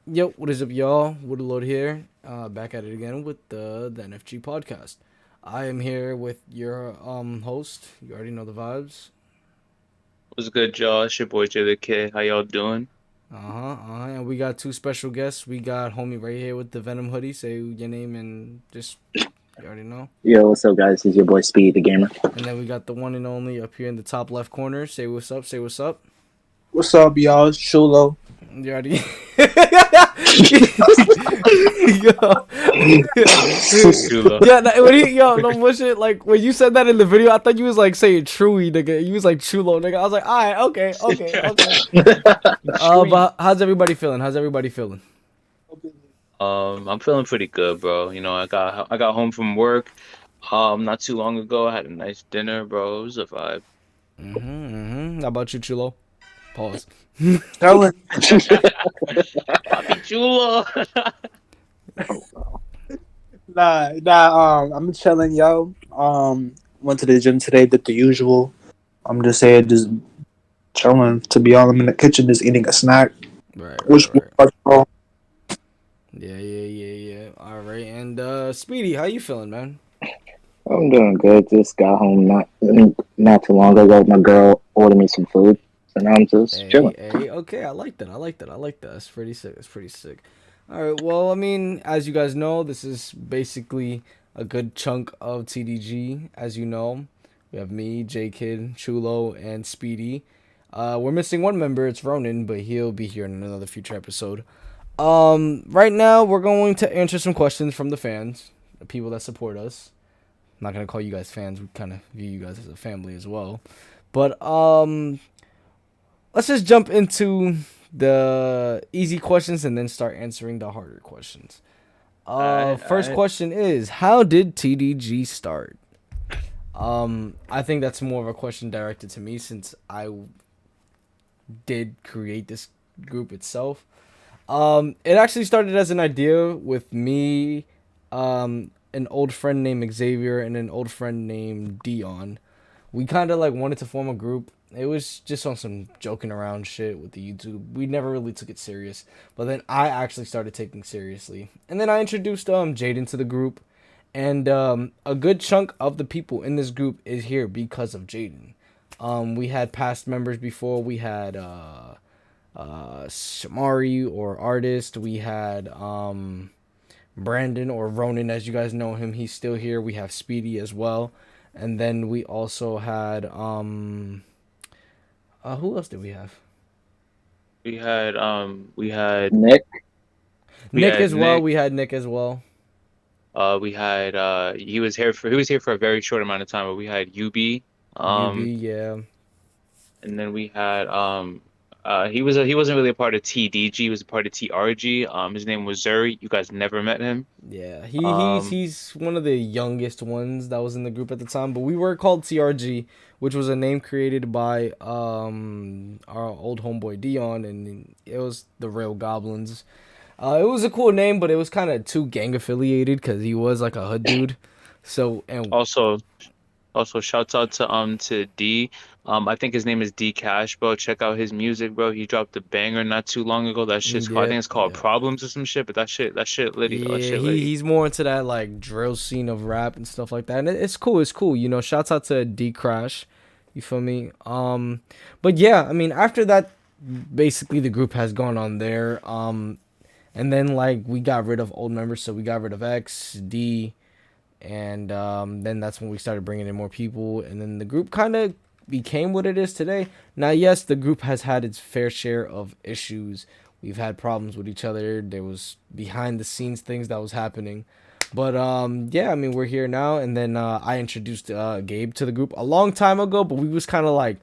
Yo, what is up, y'all? Willthelxrd here, back at it again with the NFG Podcast. I am here with your host. You already know the vibes. What's good, y'all? It's your boy Jay the Kid. How y'all doing? And we got two special guests. We got homie right here with the Venom hoodie. Say your name and just you already know. Yo, what's up, guys? It's your boy Speedy the Gamer. And then we got the one and only up here in the top left corner. Say what's up. Say what's up. What's up, y'all? It's Chulo. You already. Yo. Chulo. Yeah, no bullshit. Like when you said that in the video, I thought you was like saying Chewy, nigga. You was like Chulo, nigga. I was like, all right, okay. But how's everybody feeling? How's everybody feeling? I'm feeling pretty good, bro. I got home from work not too long ago. I had a nice dinner, bro. It was a vibe. How about you, Chulo? Pause. Telling. Papi chulo. I'm chilling, yo. Went to the gym today, did the usual. I'm just saying, just chilling. To be honest, I'm in the kitchen, just eating a snack. Which Right. Yeah. All right, and Speedy, how you feeling, man? I'm doing good. Just got home not too long ago. My girl ordered me some food, and I'm just chilling. Okay, I like that. That's pretty sick. All right, well, I mean, as you guys know, this is basically a good chunk of TDG. As you know, we have me, Jaekid, Chulo, and Speedy. We're missing one member. It's Ronin, but he'll be here in another future episode. Right now, we're going to answer some questions from the fans, the people that support us. I'm not gonna call you guys fans. We kind of view you guys as a family as well. But let's just jump into the easy questions and then start answering the harder questions. First Alright. question is, how did TDG start? I think that's more of a question directed to me since I did create this group itself. It actually started as an idea with me, an old friend named Xavier, and an old friend named Dion. We kind of like wanted to form a group. It was just on some joking around shit with the YouTube. We never really took it serious, but then I actually started taking seriously, and then I introduced Jaden to the group, and a good chunk of the people in this group is here because of Jaden. We had past members before. We had Shamari or Artist. We had Brandon or Ronin, as you guys know him. He's still here. We have Speedy as well, and then we also had who else did we have? We had Nick, we Nick had as well. Nick. We had Nick as well. We had he was here for a very short amount of time, but we had UB. UB, Um, yeah, and then we had he wasn't really a part of TDG. He was a part of TRG. His name was Zuri. You guys never met him. yeah. Um, He's one of the youngest ones that was in the group at the time. But we were called TRG, which was a name created by our old homeboy Dion, and it was the Real Goblins. It was a cool name, but it was kind of too gang affiliated because he was like a hood dude. So and also Also, shouts out to D. I think his name is D Cash, bro. Check out his music, bro. He dropped a banger not too long ago. That shit's called, I yeah, think it's called yeah. Problems or some shit, but that shit litty, though. That Yeah, shit litty. he's more into that like drill scene of rap and stuff like that. And it's cool, You know, shouts out to D Crash. You feel me? But yeah, I mean after that basically the group has gone on there. And then like we got rid of old members, so we got rid of X, D, and then that's when we started bringing in more people, and then the group kind of became what it is today. Now, yes, the group has had its fair share of issues. We've had problems with each other. There was behind the scenes things that was happening, but yeah, I mean we're here now. And then I introduced Gabe to the group a long time ago, but we was kind of like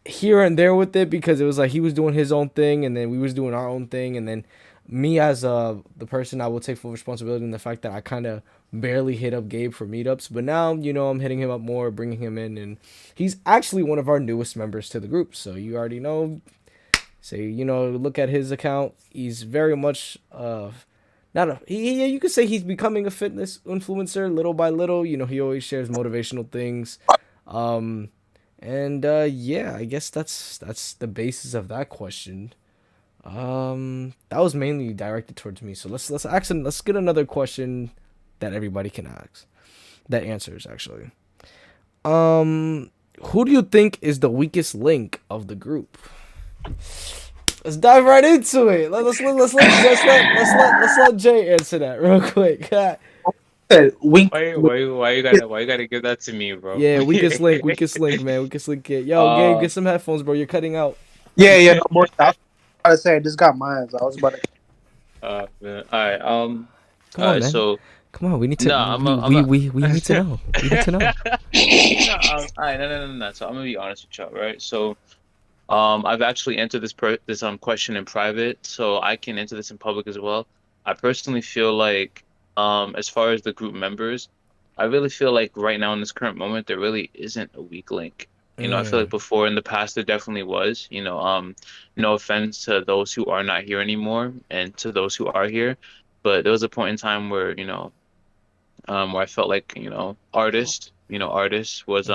here and there with it because it was like he was doing his own thing and then we was doing our own thing, and then me as the person, I will take full responsibility in the fact that I kind of barely hit up Gabe for meetups, but now you know I'm hitting him up more, bringing him in, and he's actually one of our newest members to the group. So you already know. Say you know look at his account. He's very much not a you could say he's becoming a fitness influencer little by little. You know he always shares motivational things. Um, and yeah, I guess that's the basis of that question. That was mainly directed towards me. So let's get another question that everybody can ask. That answers actually. Who do you think is the weakest link of the group? Let's dive right into it. Let's let Jay answer that real quick. Wink. Why you gotta give that to me, bro? Yeah, weakest link, man. Weakest link. Yo, Gabe, get some headphones, bro. You're cutting out. Yeah. No more. I was about to say I just got mine. So I was about to. Man. All right. Come on, man. So come on, we need to. We need to know. We need to know. all right. No. So I'm gonna be honest with y'all, right? So, I've actually entered this question in private, so I can enter this in public as well. I personally feel like, as far as the group members, I really feel like right now in this current moment there really isn't a weak link. You know, I feel like before in the past there definitely was. You know, no offense to those who are not here anymore and to those who are here, but there was a point in time where where I felt like artist was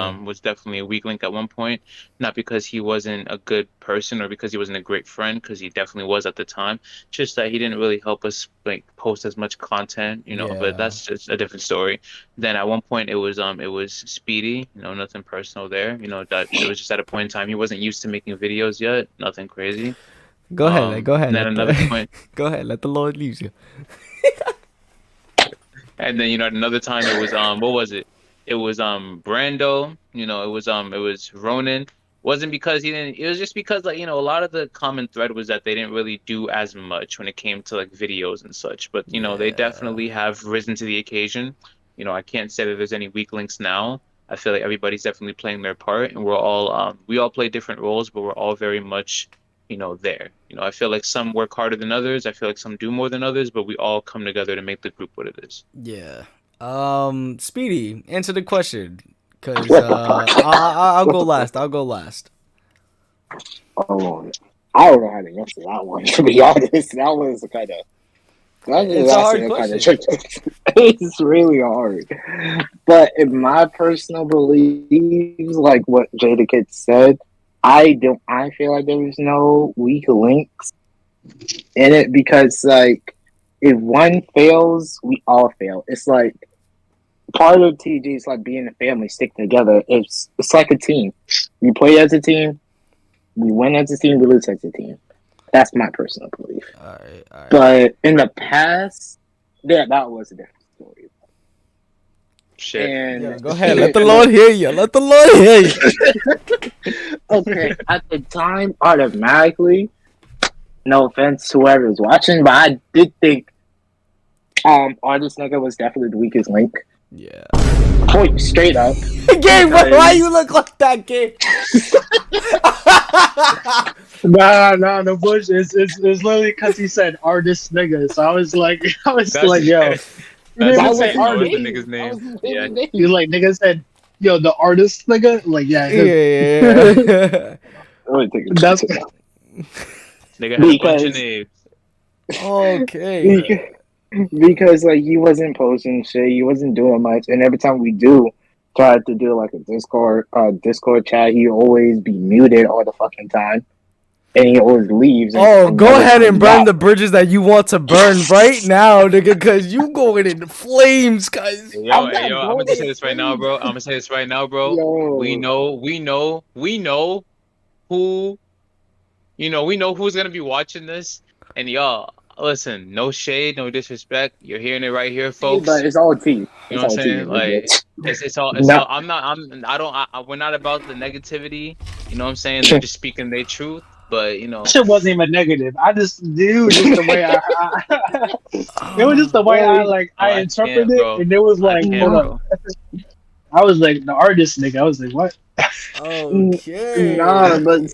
definitely a weak link at one point, not because he wasn't a good person or because he wasn't a great friend, because he definitely was at the time, just that he didn't really help us like post as much content, but that's just a different story. Then at one point it was Speedy, nothing personal there, that it was just at a point in time he wasn't used to making videos yet, nothing crazy. Go ahead. And then another point. Go ahead, let the Lord lead you. And then at another time it was what was it? It was Brando, it was Ronin. Wasn't because he didn't, it was just because a lot of the common thread was that they didn't really do as much when it came to like videos and such. But they definitely have risen to the occasion. I can't say that there's any weak links now. I feel like everybody's definitely playing their part, and we're all we all play different roles, but we're all very much there. I feel like some work harder than others. I feel like some do more than others, but we all come together to make the group what it is. Yeah. Speedy, answer the question, cause I'll go last. Oh, I don't know how to answer that one. To be honest, that was kind of. It's a hard question. It's really hard. But in my personal beliefs, like what Jaekid said, I feel like there is no weak links in it, because like if one fails, we all fail. It's like part of TG is like being a family, stick together. It's like a team. We play as a team, we win as a team, we lose as a team. That's my personal belief. All right. But in the past, that was a different story. Shit. And go ahead. Let the Lord hear you. Okay. At the time, automatically, no offense to whoever's watching, but I did think Artist Nigga was definitely the weakest link. Yeah. Point straight up. Gabe, why you look like that, Gabe? Nah, no bush. It's literally because he said Artist Nigga. So I was like, yo. That was the artist. nigga's name. Yeah. You like nigga said, yo, the artist nigga? Like, yeah. That's Nigga had a bunch of names. Okay. Because like he wasn't posting shit, he wasn't doing much, and every time we try to do like a Discord chat, he always be muted all the fucking time. And he always leaves. And go ahead and burn the bridges that you want to burn right now, nigga, because you going in flames, guys. Yo, I'm gonna say this right now, bro. Yo. We know who, we know who's gonna be watching this. And y'all, listen, no shade, no disrespect. You're hearing it right here, folks. But it's all tea. You know what I'm saying? Like, it's all. We're not about the negativity. You know what I'm saying? They're just speaking their truth. But shit wasn't even negative. I just knew just the way it was just the way I interpreted it, and it was like, hold up. I was like the artist nigga. I was like, what? Okay. Nah, but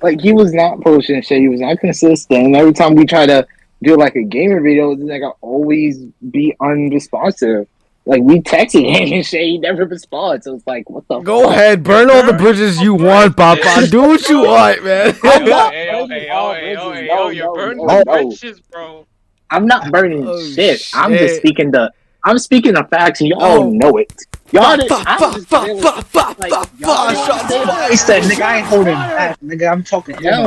like he was not posting shit. He was not consistent. And every time we try to do like a gamer video, this nigga always be unresponsive. Like we texted him and shit, he never responds. So it's like, what the? Go ahead, burn all the bridges you want, Papa. Do what you want, man. You're burning the bridges, bro. I'm not burning shit. I'm just speaking the facts, and y'all know it. Y'all just he said, nigga, I ain't holding back, nigga. I'm talking. I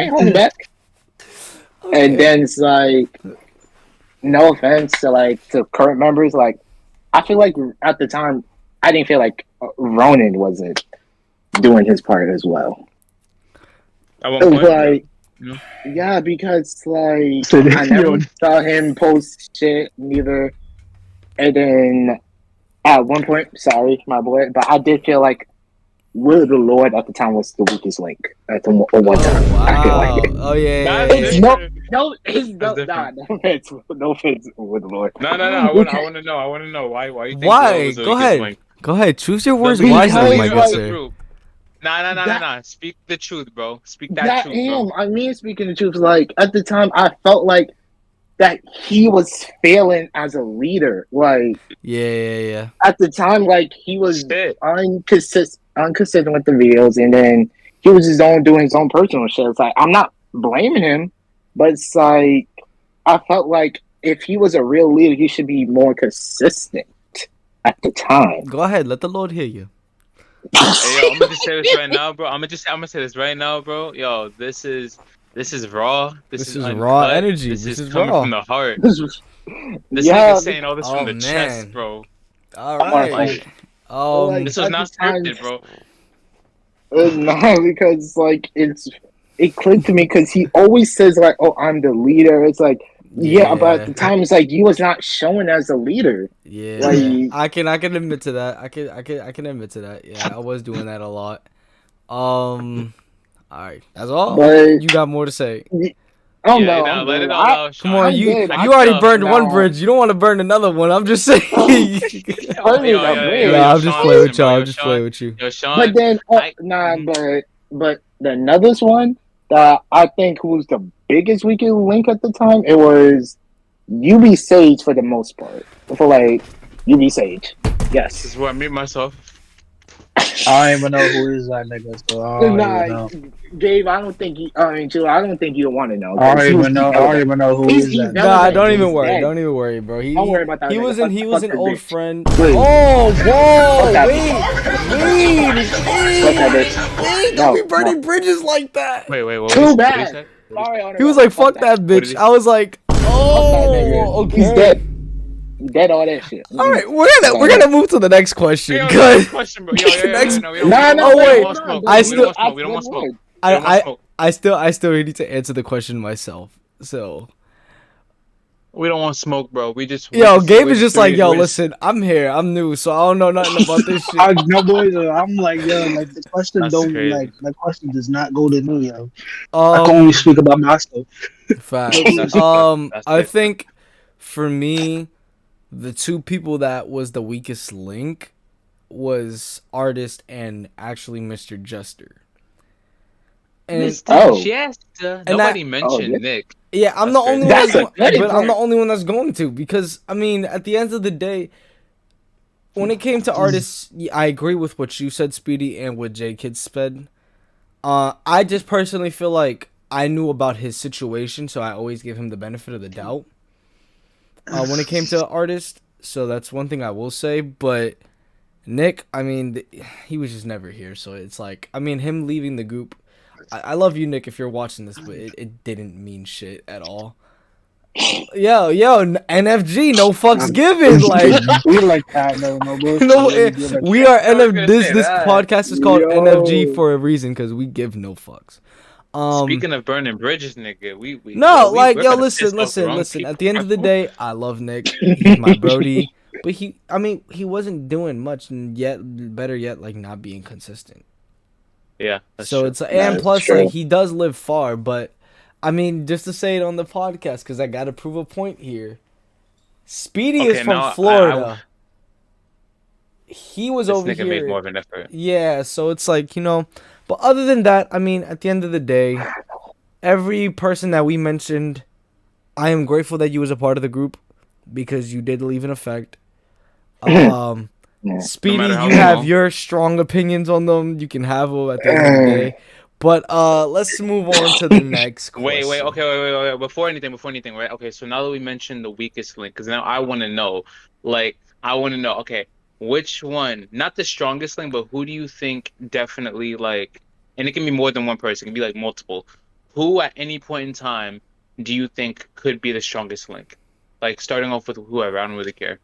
ain't holding back. Okay. And then it's like, no offense to like to current members, like I feel like at the time I didn't feel like Ronin wasn't doing his part as well. At one It was point, like, yeah. yeah, because like I never saw him post shit neither. And then at one point, sorry, my boy, but I did feel like Willthelxrd at the time was the weakest link at one time. Wow. I feel like Oh yeah. it's no offense with Lord. No. I want to know why you think Why? Will was the Go weakest ahead. link. Go ahead. Choose your words Because wisely, my like- good sir. Nah. Speak the truth, bro. Speak that truth, bro. I mean, speaking the truth, like at the time, I felt like that he was failing as a leader. Like Yeah. at the time, like he was Shit. inconsistent with the videos, and then he was doing his own personal shit. It's like I'm not blaming him, but it's like I felt like if he was a real leader, he should be more consistent at the time. Go ahead. Let the Lord hear you. Hey, yo, I'm gonna just say this right now, bro. I'm gonna say this right now, bro. Yo, this is raw. This is raw uncut. energy. This This is is coming raw. from the heart. This Nigga's saying all this Oh, from the man. chest, bro. All Like, right. like- This was not at the time- scripted, bro. No, because like it clicked to me because he always says like, "Oh, I'm the leader." It's like, yeah, but at the time it's like he was not showing as a leader. Yeah, Like- I can admit to that. I can admit to that. Yeah, I was doing that a lot. All right, that's all. But You got more to say? I don't Yeah, know. nah, I'm let good. it all out. Come Sean. on, I'm you good. you already I- burned nah. one bridge. You don't want to burn another one. I'm just saying. I mean, I'm good. Nah, I'm just Sean, playing with bro, y'all. yo, I'm just Sean. playing with you. Yo, Sean. But then, but the another one that I think was the biggest weakest link at the time, it was UB Sage for the most part. For like UB Sage, This yes. is where I meet myself. I don't even know who is that nigga, so I don't even know. Gabe, I don't think Chulo, I don't think you want to know. I don't even know who He's is that. irrelevant. Nah, don't even He's worry. dead. Don't even worry, bro. Don't worry about that He nigga. was Fuck an that old bitch. friend. Wait. Oh, whoa! that Wait! bitch. Don't be No, burning bridges like that. Wait, what? Too what did he bad. say? Sorry, Honor. He was like, "Fuck that What bitch." did he- I was like, "Oh, okay." He's dead. Dead all that shit. All right, we're gonna move to the next question. Yo, Cause next question, bro. Yo, Next- no, we don't Oh, wait. want smoke. I We still- don't want smoke. We don't want smoke. We don't want I smoke. I still need to answer the question myself. So We don't want smoke, bro. We just. yo, Gabe we is just like, yo, we listen, I'm here, I'm new, so I don't know nothing about this shit. No boys, I'm like, yo, like the question That's don't crazy. like the question does not go to me, yo. I can only Um, speak about myself. facts. That's I it. think for me, the two people that was the weakest link was artist and actually Mr. Jester. And Jester. And Nobody that- mentioned yeah. Nick. yeah, I'm That's the only crazy. one. That's a very But I'm the fair. only one that's going to, because I mean, at the end of the day, when it came to artists, I agree with what you said, Speedy, and what Jaekid said. I just personally feel like I knew about his situation, so I always give him the benefit of the doubt. When it came to artists, so that's one thing I will say. But Nick, I mean, he was just never here, so it's like, I mean, him leaving the group. I love you, Nick, if you're watching this, but it didn't mean shit at all. Yo, NFG, no fucks given. Like, we like that, no bullshit. no, We do like we that. are I was NF. gonna This say this that. podcast is called Yo. NFG for a reason, because we give no fucks. Speaking of burning bridges, nigga, we No, we- like, we're yo, gonna listen. piss off the wrong At people. the end of the day, I love Nick. He's my brody. But he wasn't doing much, and yet, better yet, like, not being consistent. Yeah. That's So true. it's and That's plus, true. like, he does live far. But I mean, just to say it on the podcast, because I gotta prove a point here. Speedy is Okay, from now, Florida. He was this over nigga made here. more of an effort. Yeah, so it's like, you know, but other than that, I mean, at the end of the day, every person that we mentioned, I am grateful that you was a part of the group, because you did leave an effect. Yeah. Speedy, No matter how you have small. your strong opinions on them. You can have them at the end of the day. But let's move on to the next question. Wait. Okay, wait. Before anything, right? Okay, so now that we mentioned the weakest link, because now I want to know, okay, which one, not the strongest link, but who do you think definitely, like, and it can be more than one person, it can be like multiple, who at any point in time do you think could be the strongest link? Like starting off with whoever, I don't really care.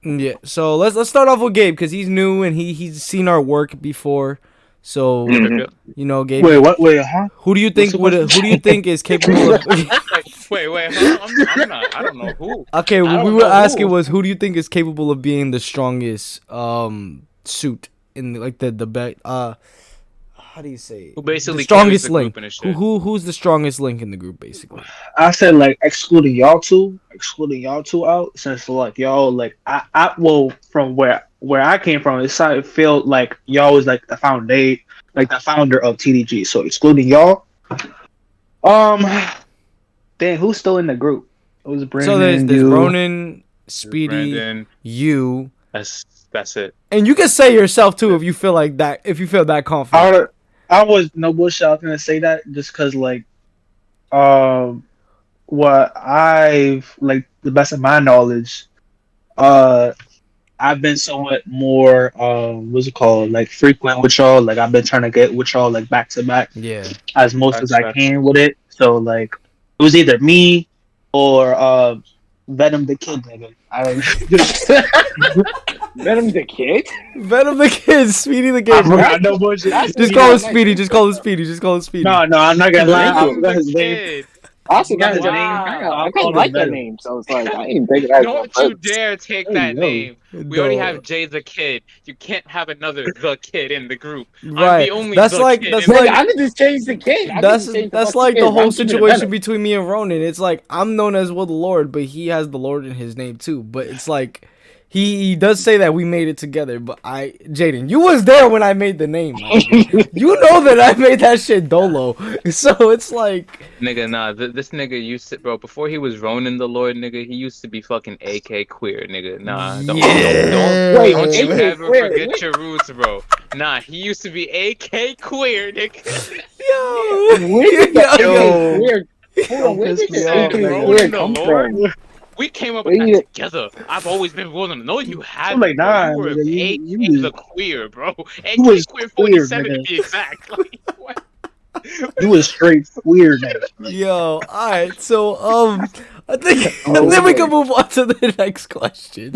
Yeah. So let's start off with Gabe because he's new and he's seen our work before. So you know, Gabe. Wait, what? Wait, huh? Who do you think who do you think is capable of? wait, huh? I'm not. I don't know who. Okay, what we were asking was who do you think is capable of being the strongest suit in like the how do you say it? Who basically the strongest the link? Who's the strongest link in the group basically? I said like excluding y'all two out since like y'all like I well from where I came from it felt like y'all was like the founder of TDG. So excluding y'all, then who's still in the group? It was Brandon. So there's Ronin, Speedy, Brandon, you. That's it. And you can say yourself too if you feel like that. If you feel that confident. I was no bullshit. I was gonna say that just because like, what I've like the best of my knowledge, I've been somewhat more what's it called, like frequent with y'all. Like I've been trying to get with y'all like back to back, as most as I can with it. So like it was either me or Venom the Kid, nigga. Venom the Kid? Venom the Kid, Speedy the Gamer. No bullshit. Just call him Speedy. Just call him Speedy. Just call him Speedy. No, I'm not gonna lie. I forgot his name. I got his name. I kind of like that name, so it's like I ain't thinking that. Don't you dare take that name. We already have Jay the Kid. You can't have another the Kid in the group. Right. I'm the only that's the like kid that's in like I could just change the Kid. That's like the whole situation between me and Ronin. It's like I'm known as Willthelxrd, but he has the Lord in his name too. But it's like he does say that we made it together. But Jaden, you was there when I made the name. You know that I made that shit dolo. So it's like nigga, nah. This nigga used to, bro. Before he was Ronin the Lord, nigga, he used to be fucking AK queer, nigga. Nah, don't you ever forget your roots, bro. Nah, he used to be AK queer, nigga. Where come from? We came up with that together. I've always been willing to know you had. Like, nah, you were you the queer, bro. AK was queer 47 to be exact. Like, what? You was straight weird, nigga. Yo, alright, so I think then we can move on to the next question.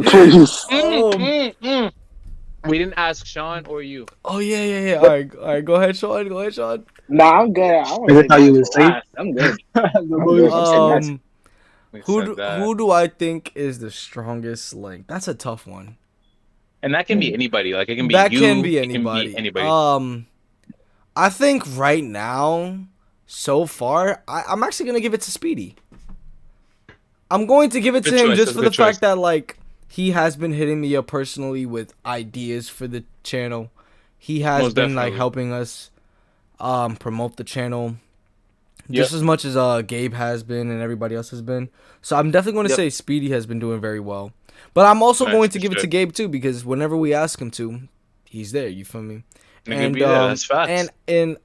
We didn't ask Sean or you. Oh yeah. Alright, go ahead, Sean. Nah, I'm good. I thought you was safe. I'm good. Who do I think is the strongest link? That's a tough one. And that can be anybody. Like it can be that you. Can be anybody. Can be anybody. I think right now, so far, I'm actually gonna give it to Speedy. I'm going to give it to him just for the fact that like he has been hitting me up personally with ideas for the channel. He has been like helping us promote the channel. Just as much as Gabe has been and everybody else has been. So I'm definitely going to say Speedy has been doing very well. But I'm also going to give it to Gabe too because whenever we ask him to, he's there. You feel me? And that's facts. And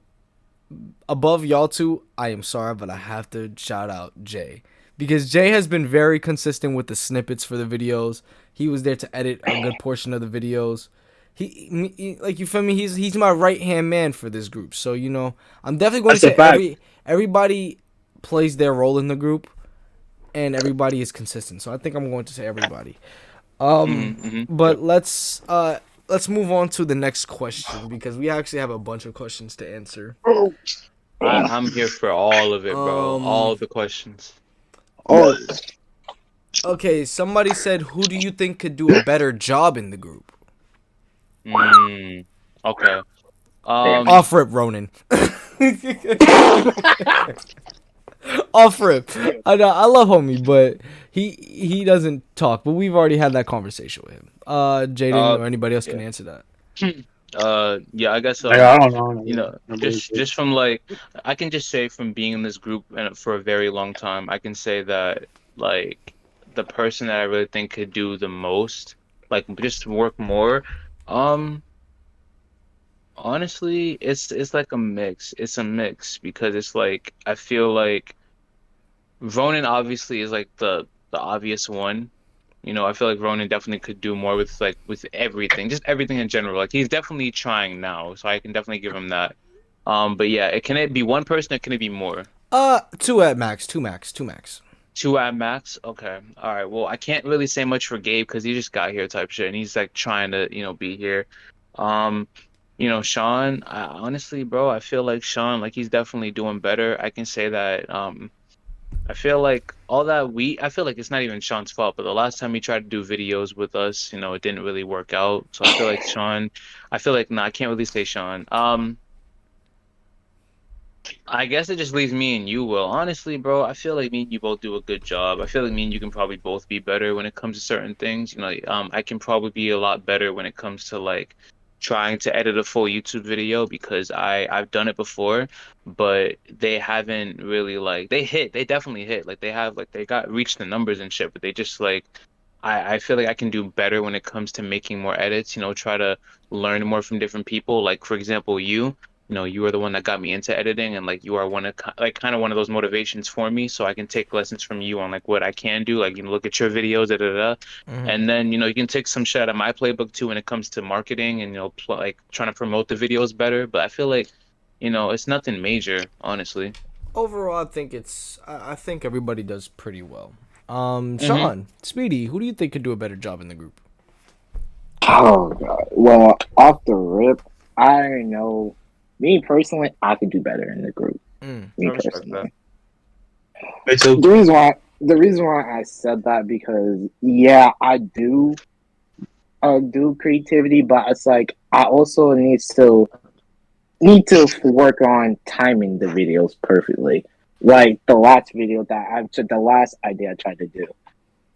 above y'all two, I am sorry, but I have to shout out Jay. Because Jay has been very consistent with the snippets for the videos. He was there to edit a good portion of the videos. He like you feel me? He's my right hand man for this group. So you know, I'm definitely going to say everybody plays their role in the group, and everybody is consistent. So I think I'm going to say everybody. But let's move on to the next question because we actually have a bunch of questions to answer. I'm here for all of it, bro. All the questions. Okay, somebody said, who do you think could do a better job in the group? Okay. Off rip, Ronin. Off rip. I love homie, but he doesn't talk. But we've already had that conversation with him. Jaden or anybody else can answer that. Yeah, I guess. I don't know. You know, just from like, I can just say from being in this group and for a very long time, I can say that like the person that I really think could do the most, like just work more. Honestly, it's like a mix. It's a mix because it's like I feel like Ronin obviously is like the obvious one. You know, I feel like Ronin definitely could do more with everything, just everything in general. Like he's definitely trying now, so I can definitely give him that. But yeah, can it be one person or can it be more? Two at max. Two max. Two max. 2 at max. Okay. All right. Well, I can't really say much for Gabe because he just got here type shit, and he's like trying to be here. Um, SHAUN. Honestly, bro, I feel like SHAUN, like he's definitely doing better. I can say that. I feel like I feel like it's not even SHAUN's fault, but the last time he tried to do videos with us, it didn't really work out. So I feel like SHAUN, I can't really say SHAUN. I guess it just leaves me and you, Will. Honestly, bro, I feel like me and you both do a good job. I feel like me and you can probably both be better when it comes to certain things. I can probably be a lot better when it comes to like trying to edit a full YouTube video because I've done it before, but they haven't really like they definitely hit. Like they got reached the numbers and shit, but they just like I feel like I can do better when it comes to making more edits, try to learn more from different people. Like for example, you are the one that got me into editing, and like you are one of like kind of one of those motivations for me, so I can take lessons from you on like what I can do, like look at your videos, and then you can take some shit out of my playbook too when it comes to marketing and like trying to promote the videos better. But I feel like it's nothing major, honestly. Overall, I think everybody does pretty well. SHAUN, Speedy, who do you think could do a better job in the group? Oh god. Well, off the rip, I know. Me personally, I could do better in the group. Me personally. The reason why I said that because I do creativity, but it's like I also need to work on timing the videos perfectly. Like the last idea I tried to do,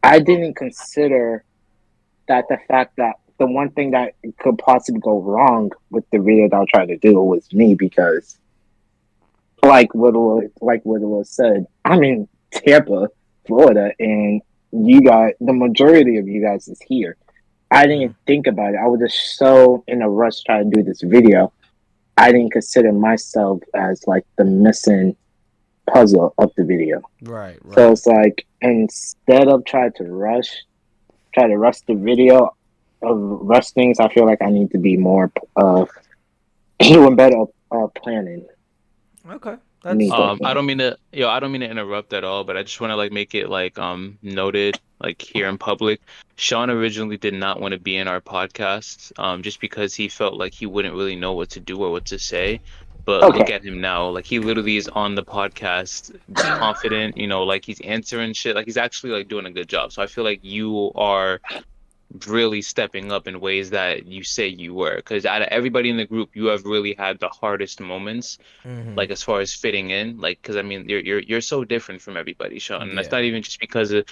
I didn't consider that the fact that the one thing that could possibly go wrong with the video that I tried to do was me, because like Willthelxrd said, I'm in Tampa, Florida, and the majority of you guys is here. I didn't think about it. I was just so in a rush trying to do this video. I didn't consider myself as like the missing puzzle of the video. Right. So it's like, instead of try to rush the video, rush things, I feel like I need to be more doing better planning. Okay. I don't mean to interrupt at all, but I just want to like make it like noted like here in public. SHAUN originally did not want to be in our podcast just because he felt like he wouldn't really know what to do or what to say. But look at him now. Like he literally is on the podcast confident, like he's answering shit. Like he's actually like doing a good job. So I feel like you are really stepping up in ways that you say you were, because out of everybody in the group, you have really had the hardest moments, like as far as fitting in, like because I mean you're so different from everybody, SHAUN, and that's not even just because of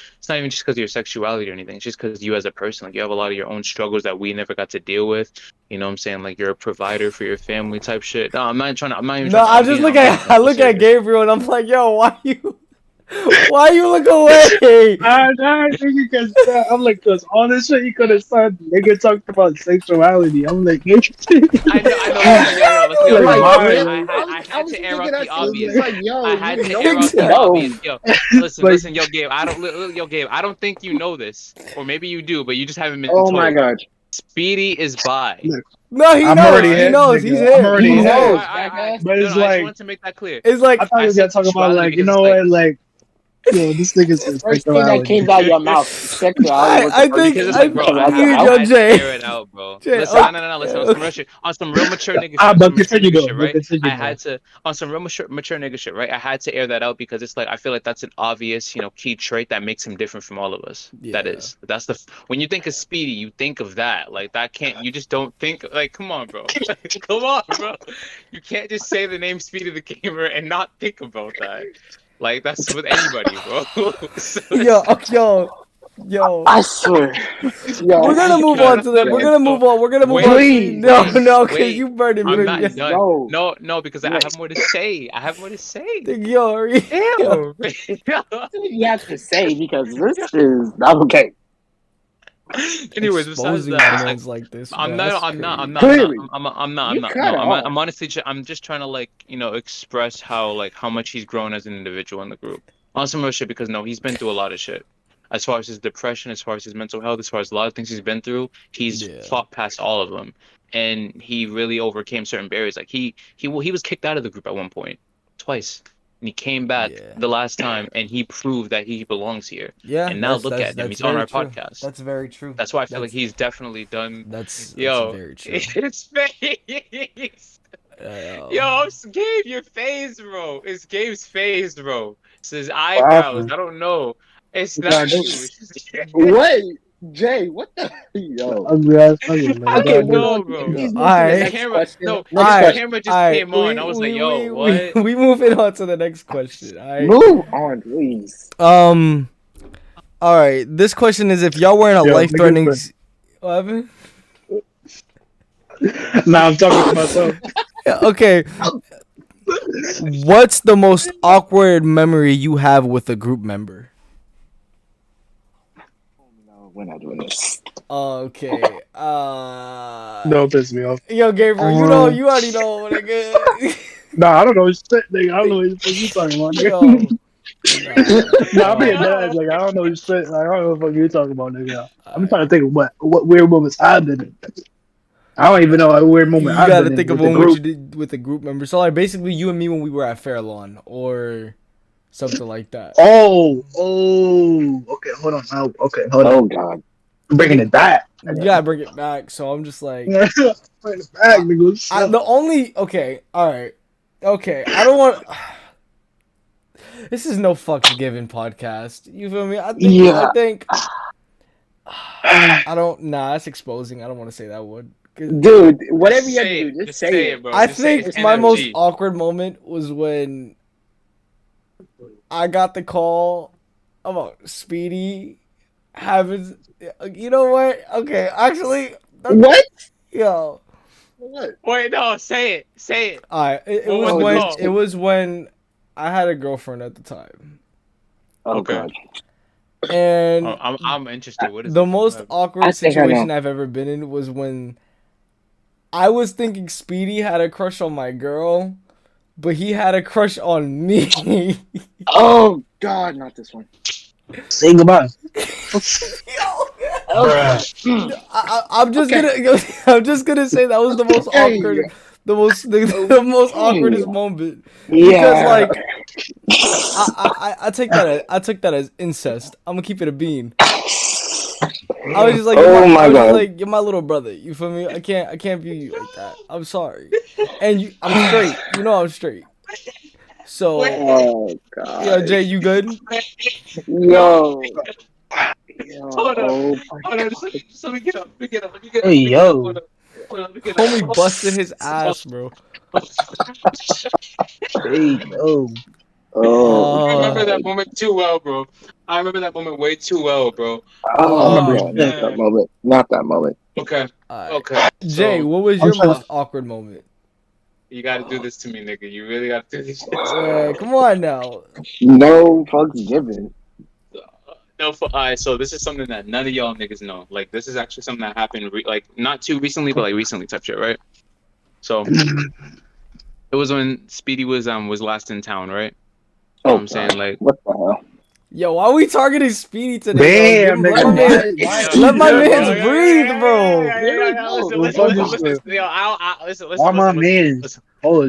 your sexuality or anything. It's just because you as a person, like you have a lot of your own struggles that we never got to deal with. You know what I'm saying? Like you're a provider for your family type shit. No, I'm not even trying to. I look at Gabriel and I'm like, yo, why you look away? I'm like, cause all this shit you could have said, nigga talked about sexuality. I'm like, I had to air out the obvious. I had to air out the obvious. Yo, listen, yo, Gabe. I don't think you know this, or maybe you do, but you just haven't been told. Oh my god. Speedy is bi. No, he knows. He's here. But it's I just want to make that clear. It's like I thought you were gonna talk about like, like. Yo, this nigga's first thing that came out of your mouth. I think yo, Jay. Air it out, bro. Listen, no. Listen, on some real mature nigga shit, right? I had to on some real mature nigga shit, right? I had to air that out because it's like I feel like that's an obvious, key trait that makes him different from all of us. Yeah. That's when you think of Speedy, you think of that. Like that can't. You just don't think like. Come on, bro. Come on, bro. You can't just say the name Speedy the Gamer and not think about that. Like that's with anybody, bro. Yo. I swear. We're gonna move on to that. We're gonna move on. Please. No, because you burned it. I'm not done. No, because I have more to say. Yo, you have to say because this is not okay. Anyways, besides that, like this, I'm not. I'm honestly, I'm just trying to like, express how much he's grown as an individual in the group. On some real shit, because he's been through a lot of shit. As far as his depression, as far as his mental health, as far as a lot of things he's been through, he's fought past all of them, and he really overcame certain barriers. Like he was kicked out of the group at one point, twice. and he came back the last time, and he proved that he belongs here. Yeah, and now look at him; he's on our podcast. That's very true. That's why I feel like he's definitely done. That's very true. His face. Yo, Gabe, your face, bro. It's Gabe's face, bro. It's his eyebrows. I don't know. It's not you. What? Jay, what the? Yo. Okay, no, bro. Alright. The camera just came on. I was like, yo, what? We moving on to the next question. All right. Move on, please. All right. This question is: if y'all weren't a life-threatening, what happened? Nah, I'm talking to myself. Okay. What's the most awkward memory you have with a group member? No, we're not doing this. Okay. Don't piss me off. Yo, Gabriel, you already know, nigga. Nah, I don't know shit, nigga. I don't know what you talking about, nigga. Nah, I'm being dead. Like, I don't know shit. Like, I don't know what the fuck you talking about, nigga. I'm trying to think of what weird moments I've been in. I don't even know a weird moment. You gotta think of one what you did with a group member. So, like, basically, you and me when we were at Fairlawn or something like that. Oh, okay, hold on. Oh God, I'm bringing it back. You gotta bring it back. So I'm just like, bring it back, nigga. Okay, all right, okay. I don't want. This is no fucks given podcast. You feel me? I think. I don't. Nah, that's exposing. I don't want to say that word. Dude, whatever you have to do, just say it, bro. I think my most awkward moment was when I got the call about Speedy having. You know what? Okay, actually. What? Yo. What? Wait, no, say it. Alright, it was when I had a girlfriend at the time. Oh God. And I'm interested. What is the most awkward situation I've ever been in was when I was thinking Speedy had a crush on my girl, but he had a crush on me. Oh God, not this one. Say goodbye. I'm just gonna say that was the most awkward, the most awkwardest moment. Because like I took that as incest. I'm gonna keep it a bean. I was just like, you're my little brother. You feel me? I can't view you like that. I'm sorry. And I'm straight. You know I'm straight. So, oh God. Yo, Jay, you good? Yo. Hold on. Let me get up. Hey, yo. Homie busted his ass, bro. Hey, yo. Oh, I remember that moment too well, bro. I remember that moment way too well, bro. Not that moment. Okay. Right. Okay. Jay, what was your most awkward moment? You gotta do this to me, nigga. You really gotta do this shit. Come on now. No fucks given. No, alright, so this is something that none of y'all niggas know. Like, this is actually something that happened, not too recently, but, like, recently type shit, right? So, it was when Speedy was last in town, right? You know what I'm saying? Like, what the hell? Yo, why are we targeting Speedy today? Damn, let my man breathe, bro.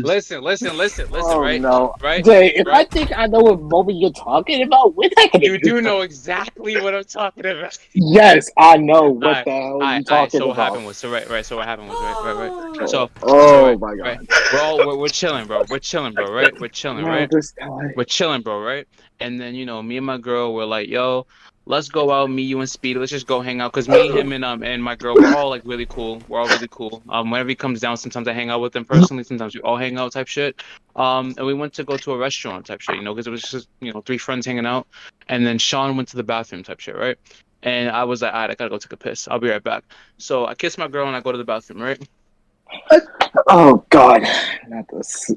Listen, right? No. Right? Jay, if I think I know what moment you're talking about, we're not gonna You do know exactly what I'm talking about. Yes, I know what the hell you're talking about. So what happened was, So what happened was, right. So, my God. Right? We're chilling, bro. We're chilling, bro, right? We're chilling, right? We're chilling, bro, right? And then, me and my girl were like, yo, let's go out, me, you, and Speedy. Let's just go hang out. Because me, him, and my girl, we're all, like, really cool. We're all really cool. Whenever he comes down, sometimes I hang out with him personally. Sometimes we all hang out type shit. And we went to go to a restaurant type shit, because it was just, 3 friends hanging out. And then Sean went to the bathroom type shit, right? And I was like, all right, I gotta go take a piss. I'll be right back. So I kiss my girl and I go to the bathroom, right? Oh, God. Not this.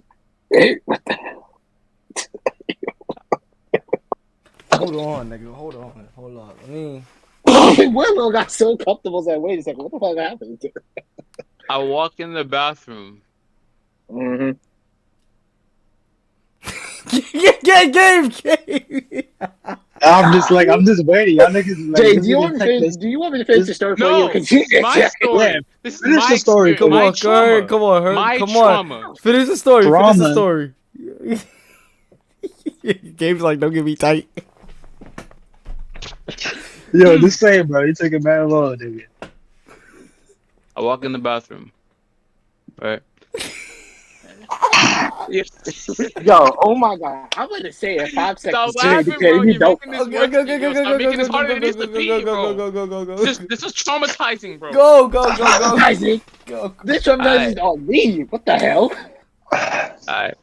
What the hell? Hold on, nigga. Hold on. I mean, Willow got so comfortable. Like, wait a second, what the fuck happened? I walk in the bathroom. Mm-hmm. Game. I'm just waiting. Y'all niggas. Jay, do you want me to finish the story for you? No, this is my story. This is finish my the story. Come on, come on. My Come trauma. on. Finish the story. Gabe's like, don't get me tight. Yo, the same, bro. You took a mad long, nigga. I walk in the bathroom. Right. Yo, oh my god. I'm gonna say it 5 seconds. Stop laughing, bro. You You're don't. making this worse. Stop making this harder than it needs to be, bro. Go. This is traumatizing, bro. Go. Isaac, Go. this one is on me. What the hell? Alright.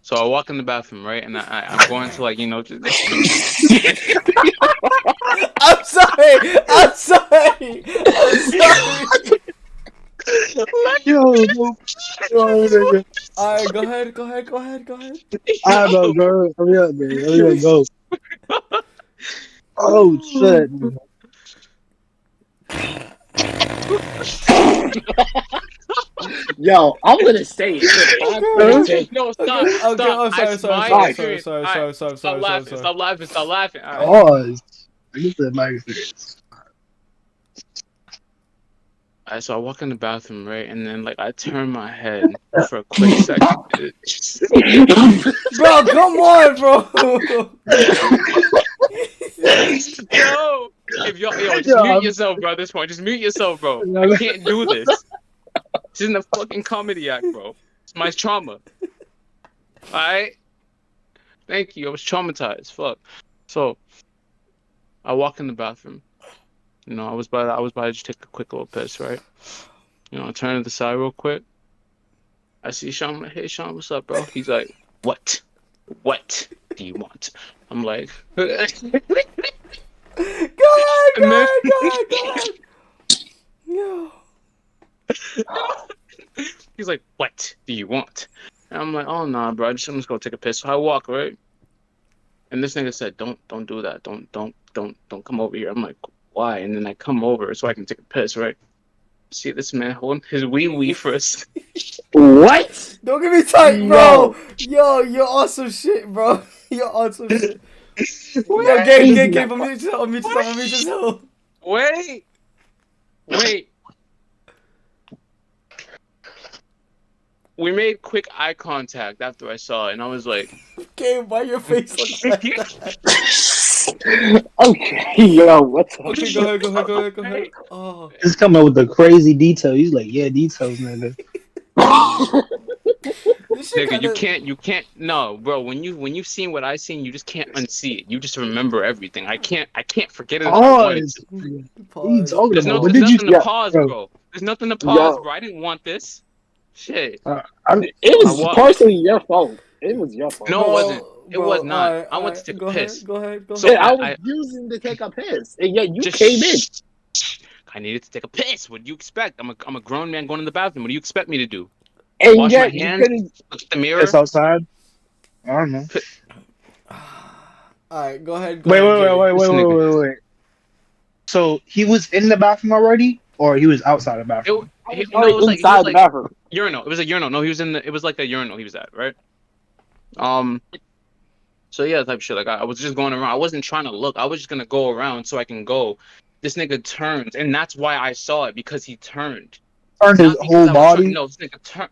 So I walk in the bathroom, right? And I'm going to, like, you know, just... I'm sorry. Yo, nigga. Alright, go ahead. I know, bro. Hurry up, man. Hurry up, go. Oh, shit. Yo, I'm gonna say it. No, stop. Okay, I'm sorry. Stop laughing. All right. Oh, I guess that might be. Alright, so I walk in the bathroom, right? And then, like, I turn my head for a quick second. Bro, come on, bro. Yo, just mute yourself, bro. At this point, just mute yourself, bro. I can't do this. This isn't a fucking comedy act, bro. It's my trauma. Alright? Thank you. I was traumatized. Fuck. So, I walk in the bathroom. You know, I was about to just take a quick little piss, right? You know, I turn to the side real quick. I see Sean. I'm like, hey, Sean, what's up, bro? He's like, what? What do you want? I'm like, go ahead. Yo. He's like, what do you want? And I'm like, oh, nah, bro. I'm just gonna take a piss. So I walk, right? And this nigga said, don't do that. Don't come over here. I'm like, why? And then I come over so I can take a piss, right? See this man holding his wee for us. What? Don't get me tight, bro. Yo, you're awesome shit, bro. You're awesome shit. Yo, Gabe, unmute yourself. Wait. We made quick eye contact after I saw it, and I was like, Gabe, why your face looks like that? Okay, yo, what's up? Okay, go ahead. Oh. He's coming with the crazy detail. He's like, yeah, details, nigga. Nigga, you can't. No, bro. When you've seen what I seen, you just can't unsee it. You just remember everything. I can't forget it. What are you talking There's about? nothing to pause, bro. There's nothing to pause, bro. I didn't want this. Shit. It was partially your fault. It was your fault. No, it wasn't. It was not. I went to take a piss. Go ahead. So I was using to take a piss, and yet you came in. I needed to take a piss. What do you expect? I'm a grown man going to the bathroom. What do you expect me to do? And Wash yet my hands, look at the mirror. Piss outside? I don't know. Alright, go ahead. Wait. So he was in the bathroom already, or he was outside the bathroom? It was inside the bathroom. Urinal. It was a urinal. No, he was in the. It was like a urinal he was at, right? So yeah, type of shit. Like I was just going around. I wasn't trying to look. I was just gonna go around so I can go. This nigga turns, and that's why I saw it, because he turned. Turned his whole body. No, this nigga turned.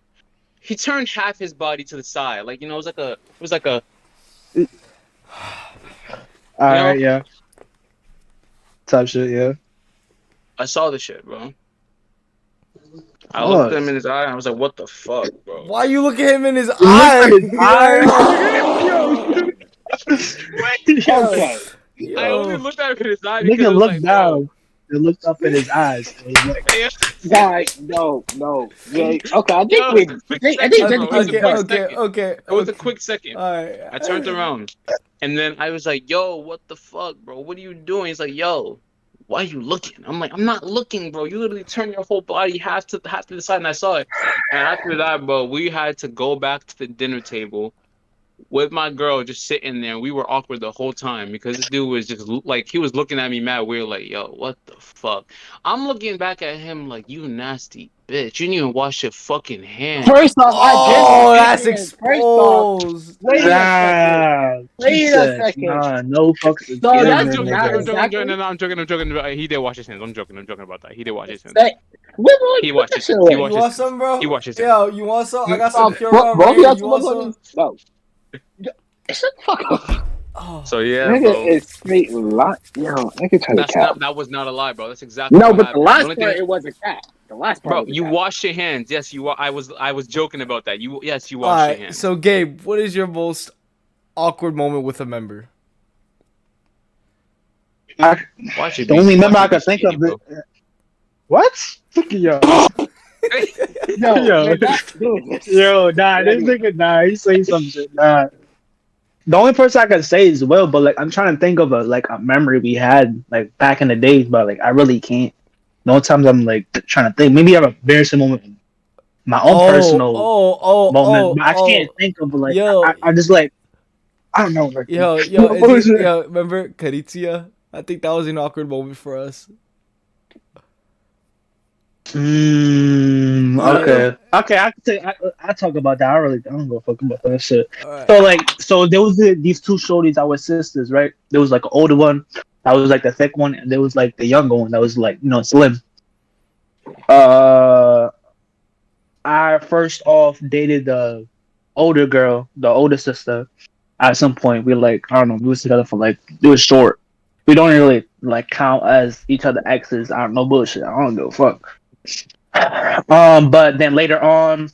He turned half his body to the side, like, you know, it was like a. All right, yeah. Type shit, yeah. I saw the shit, bro. I looked at him in his eye and I was like, what the fuck, bro? Why you look at him in his eye? Okay. I only looked at him in his eye. Nigga looked down and looked up in his eyes. And was like, guys, no. Yeah, okay, I think Okay. It was a quick second. All right. I turned around and then I was like, yo, what the fuck, bro? What are you doing? He's like, yo, why are you looking? I'm like, I'm not looking, bro. You literally turn your whole body half to the side, and I saw it. And after that, bro, we had to go back to the dinner table with my girl just sitting there. We were awkward the whole time because this dude was just like, he was looking at me mad weird, like, yo, what the fuck? I'm looking back at him like, you nasty bitch. You didn't even wash your fucking hands. First off, that's exposed. Wait a second. Nah, no fucking. I'm joking. He did wash his hands. I'm joking about that. He did wash his hands. He watched his hands. You want some, bro? He watched his hands. Yo, you want some? I got some pure bro, rain. You want some? No. Shut the fuck up. Oh, So yeah, Nigga bro. is straight lie. Yo, nigga trying to cap. That was not a lie, bro. That's exactly No, what but happened. the last only part, thing, it was a cap. The last part bro, was a you cap. washed your hands. Yes, you. I was joking about that. You washed your alright. hands. So Gabe, what is your most awkward moment with a member? Watch it The be, only member watch I it be could think speedy, of. bro. What? Yo, Yo, Yo. we're not doing this. yo, nah, this nigga, nah, he's saying some shit, nah. The only person I could say is Will, but like I'm trying to think of a memory we had like back in the days, but like I really can't. No times I'm like trying to think. Maybe I have a embarrassing moment, my own personal moment, but I can't think of like Yo, I just like I don't know. Like, yo, what was it? yo, remember Karitzia? I think that was an awkward moment for us. Okay. I can say I talk about that. I don't go fuck about that shit. Alright. So there was these two shorties that were sisters, right? There was like an older one that was like the thick one, and there was like the younger one that was like slim. I first off dated the older girl, the older sister. At some point, we like I don't know, we was together for like it was short. We don't really like count as each other exes. I don't know bullshit. I don't give a fuck. But then later on,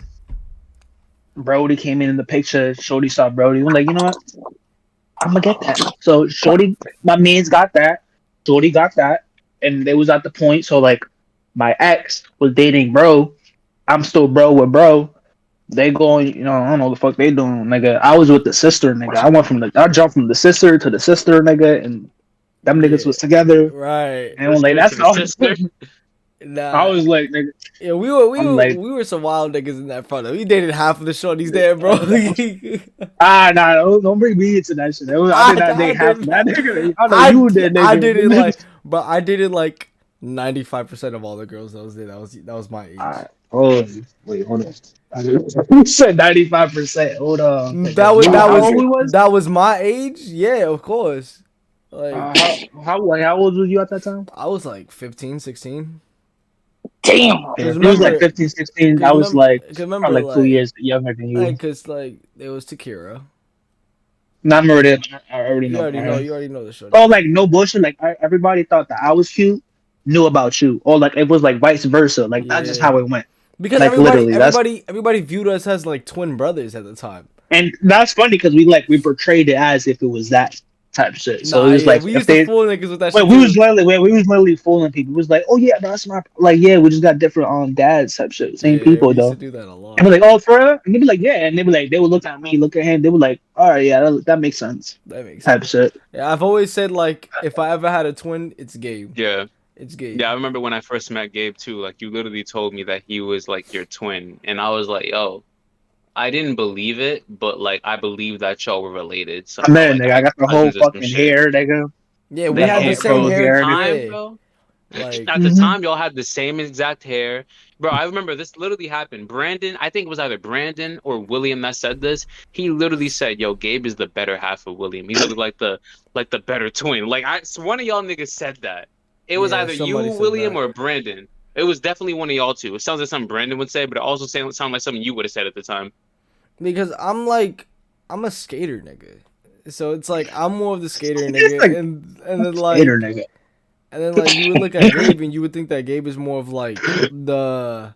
Brody came in the picture. Shorty saw Brody. We're like, you know what? I'm gonna get that. So Shorty, my man's got that. Shorty got that, and they was at the point. So like, my ex was dating bro. I'm still bro with bro. They going, I don't know what the fuck they doing, nigga. I was with the sister, nigga. I jumped from the sister to the sister, nigga, and them niggas was together. Right. And I'm like, that's all. Nah. I was like, nigga. Yeah, we were some wild niggas in that front. We dated half of the shorties there, bro. Nah, don't bring me into that shit. I did not date half of that nigga. I know you did, nigga. I didn't but I dated like 95% of all the girls that was there. That was my age. Wait, hold on. You said 95%. Hold on. That was my age. Yeah, of course. Like how old was you at that time? I was like 15, 16. Damn. It was like 15, 16. I was like 2 years younger than you. Because like it was Takira. Not Meredith. I already know. You already know the show. Oh, like no bullshit. Like everybody thought that I was cute, knew about you, or like it was like vice versa. Like that's just how it went. Because like, everybody viewed us as like twin brothers at the time. And that's funny because we portrayed it as if it was that type of shit. So it was like we used to fool niggas with that shit. We was literally fooling people. It was like, oh yeah, that's my we just got different dads type shit. Same people though. Used to do that a lot. And we're like, oh for real? And they'd be like, yeah, and they would look at me, look at him, they were like, all right, yeah, that makes sense. That makes type sense. Shit. Yeah, I've always said like if I ever had a twin, it's Gabe. Yeah. It's Gabe. Yeah, I remember when I first met Gabe too. Like you literally told me that he was like your twin, and I was like, yo. I didn't believe it, but like I believe that y'all were related. So man, nigga, I got the whole fucking hair, nigga. Yeah, we had the same hair. Bro. Like, at the time, y'all had the same exact hair, bro. I remember this literally happened. Brandon, I think it was either Brandon or William that said this. He literally said, "Yo, Gabe is the better half of William. He's like the better twin." Like one of y'all niggas said that. It was either you, William, or Brandon. It was definitely one of y'all two. It sounds like something Brandon would say, but it also sounded like something you would have said at the time. Because I'm a skater nigga, so it's like I'm more of the skater nigga, and then like skater nigga. And then like you would look at Gabe and you would think that Gabe is more of like the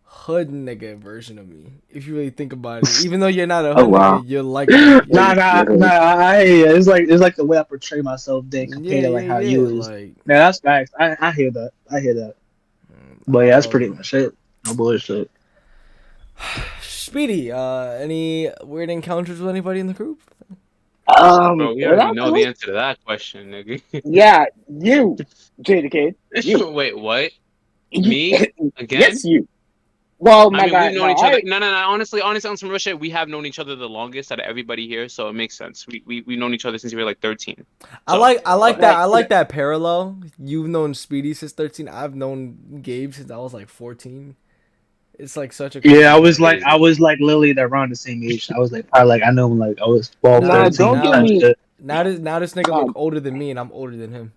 hood nigga version of me. If you really think about it, even though you're not a hood nigga, you're like nah. It's like the way I portray myself. Then compared to like how you is. Like, yeah, that's facts. I hear that. But yeah, that's pretty much it. No bullshit. Speedy, any weird encounters with anybody in the group? Bro, we already know the answer to that question, nigga. Yeah, you, Jaekid. You. Wait, what? Me? Again? Yes, you. Well, my guy. We've known each other. No. Honestly, on some real shit, we have known each other the longest out of everybody here, so it makes sense. We've known each other since we were like 13. So. I like that. I like that parallel. You've known Speedy since 13. I've known Gabe since I was like 14. It's like such a I was like Lily that around the same age. I was like I know him like I was 12, 13. Don't give me. Now this nigga look older than me and I'm older than him.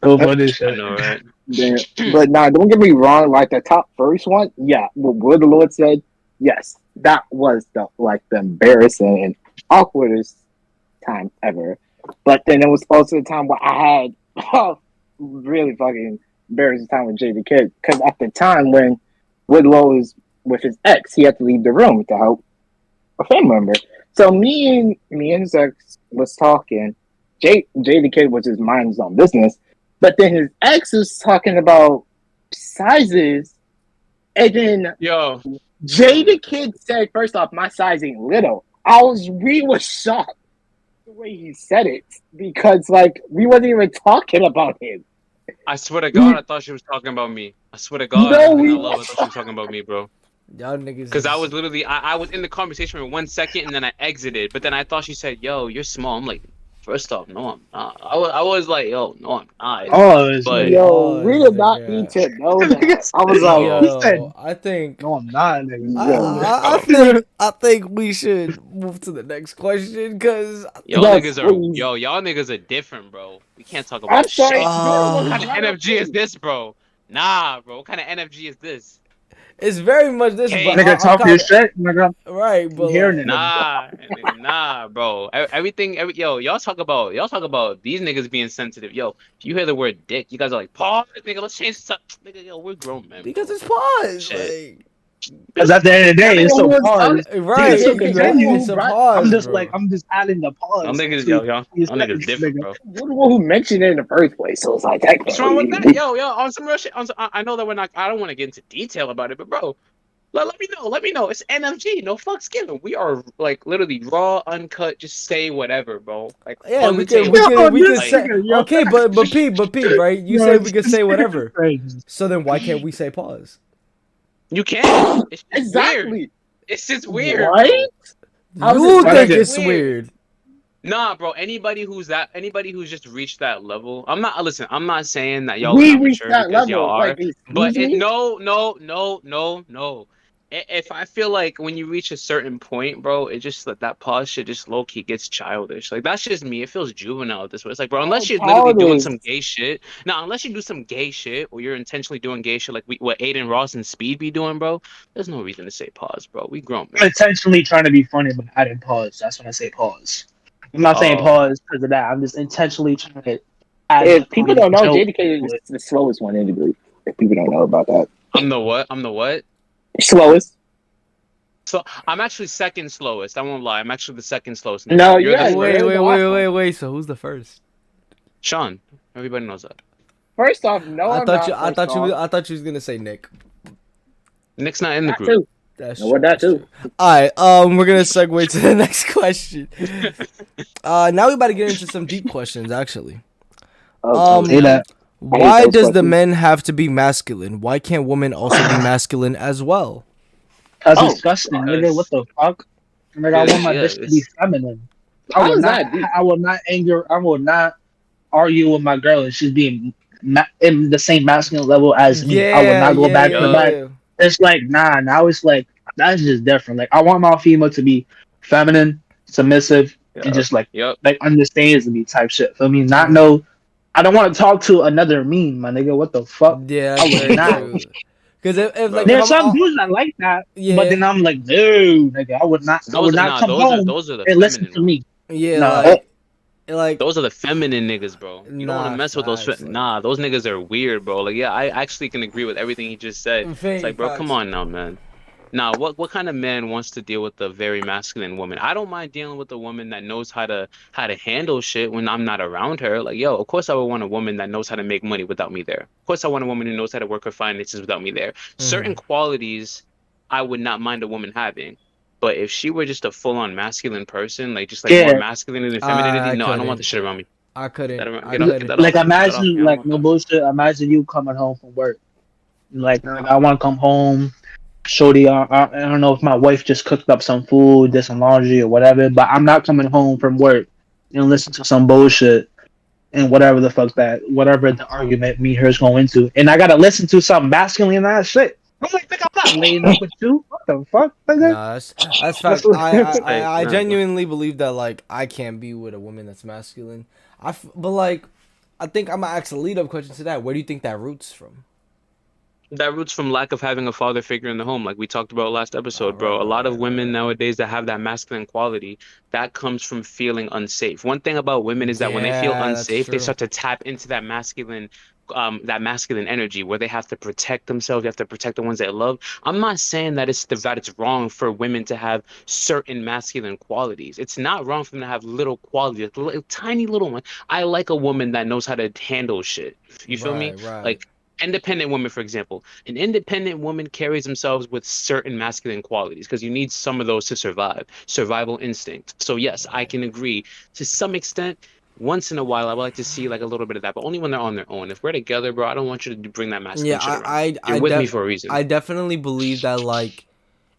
Oh, funny shit. I know, right? Yeah. But don't get me wrong. Like the top first one, yeah. What the Lord said, yes, that was the embarrassing and awkwardest time ever. But then it was also the time where I had really fucking embarrassing time with Jaekid, because at the time when Woodlow was with his ex, he had to leave the room to help a family member. So me and his ex was talking. Jaekid was his mind's own business, but then his ex was talking about sizes, and then Jaekid said, "First off, my size ain't little." We was shocked the way he said it, because like we wasn't even talking about him. I swear to God, I thought she was talking about me. I swear to God, I thought she was talking about me, bro. Y'all niggas. Because I was literally, I was in the conversation for 1 second, and then I exited. But then I thought she said, "Yo, you're small." I'm like, first off, no, I'm not. I was like, yo, no, I'm not. But we did not need to know that. I was like, yo, I think no, I'm not. Nigga. I think we should move to the next question, because y'all niggas are different, bro. We can't talk about shit. What kind of NFG is this, bro? Nah, bro. What kind of NFG is this? It's very much this, hey, but nigga, talk your shit, nigga. Right, but like, nah, bro. Y'all talk about these niggas being sensitive. Yo, if you hear the word dick, you guys are like, pause, nigga. Let's change this up, nigga. Yo, we're grown, man. Because it's pause, like. Because at the end of the day, it's a pause. Right, it's a pause. I'm just adding the pause. I'm niggas different, bro. You're the one who mentioned it in the first place, so it's like, what's wrong with that? Yo, on some real shit. I know that we're not. I don't want to get into detail about it, but bro, let me know. It's NFG, no fucks given. We are like literally raw, uncut. Just say whatever, bro. Like, yeah, we can say. Okay, but P, right? You say we can say whatever. So then why can't we say pause? You can't. It's exactly. Weird. It's just weird. What? You think it's weird? Nah, bro. Anybody who's just reached that level. I'm not saying that y'all we are reached that level. Y'all are, like, but no. If I feel like when you reach a certain point, bro, it just that pause shit just low key gets childish. Like, that's just me. It feels juvenile at this way. It's like, bro, unless you're literally doing some gay shit. Now, unless you do some gay shit, or you're intentionally doing gay shit, like what Aiden Ross and Speed be doing, bro. There's no reason to say pause, bro. We grown, man. I'm intentionally trying to be funny, but I didn't pause. That's when I say pause. I'm not saying pause because of that. I'm just intentionally trying to. If people don't know, Jaekid is the slowest one in the group. If people don't know about that, I'm the what? Slowest. So I'm actually second slowest. I won't lie. I'm actually the second slowest. No, wait. So who's the first? SHAUN. Everybody knows that. First off, no. I thought you was gonna say Nick. Nick's not in the group. That's true. That too. All right. We're gonna segue to the next question. Now we about to get into some deep questions, actually. Why does the men have to be masculine? Why can't women also be masculine as well? That's disgusting, nigga. What the fuck? Nigga, I want my bitch to be feminine. I will not argue with my girl if she's being in the same masculine level as me. I would not go back to back. It's like, nah, now it's like, that's just different. Like, I want my female to be feminine, submissive, and just like understands me type shit. For me, I don't want to talk to another meme, my nigga. What the fuck? Yeah, I would not. Because if like, there's some dudes that like that, but then I'm like, no, nigga, I would not come home and listen to me. Yeah, like those are the feminine niggas, bro. You don't want to mess with those. Nah, those niggas are weird, bro. Like, yeah, I actually can agree with everything he just said. It's like, bro, come on now, man. Now, what kind of man wants to deal with a very masculine woman? I don't mind dealing with a woman that knows how to handle shit when I'm not around her. Like, yo, of course I would want a woman that knows how to make money without me there. Of course I want a woman who knows how to work her finances without me there. Certain qualities I would not mind a woman having. But if she were just a full-on masculine person, like just like more masculine than femininity, no, I don't want the shit around me. I couldn't. Like, imagine, like, no bullshit. Imagine you coming home from work. Like, I want to come home. Shorty, I don't know if my wife just cooked up some food, did some laundry or whatever, but I'm not coming home from work and listen to some bullshit and whatever the argument me and her is going into. And I gotta listen to some masculine ass shit. I'm like, I'm not laying up with you. What the fuck? Nah, that's fact. I genuinely believe that, like, I can't be with a woman that's masculine. But like, I think I'm gonna ask a lead up question to that. Where do you think that roots from? That roots from lack of having a father figure in the home, like we talked about last episode, bro. A lot of women Right. nowadays that have that masculine quality, that comes from feeling unsafe. One thing about women is that when they feel Yeah, that's unsafe, they true. start to tap into that masculine energy where they have to protect themselves, they have to protect the ones they love. I'm not saying that it's wrong for women to have certain masculine qualities. It's not wrong for them to have little qualities, tiny little one. I like a woman that knows how to handle shit. You feel me? Right. Like independent women, for example. An independent woman carries themselves with certain masculine qualities because you need some of those to survive. Survival instinct. So yes, I can agree to some extent. Once in a while, I would like to see like a little bit of that, but only when they're on their own. If we're together, bro, I don't want you to bring that masculine Yeah, shit around me. You're with me for a reason. I definitely believe that, like,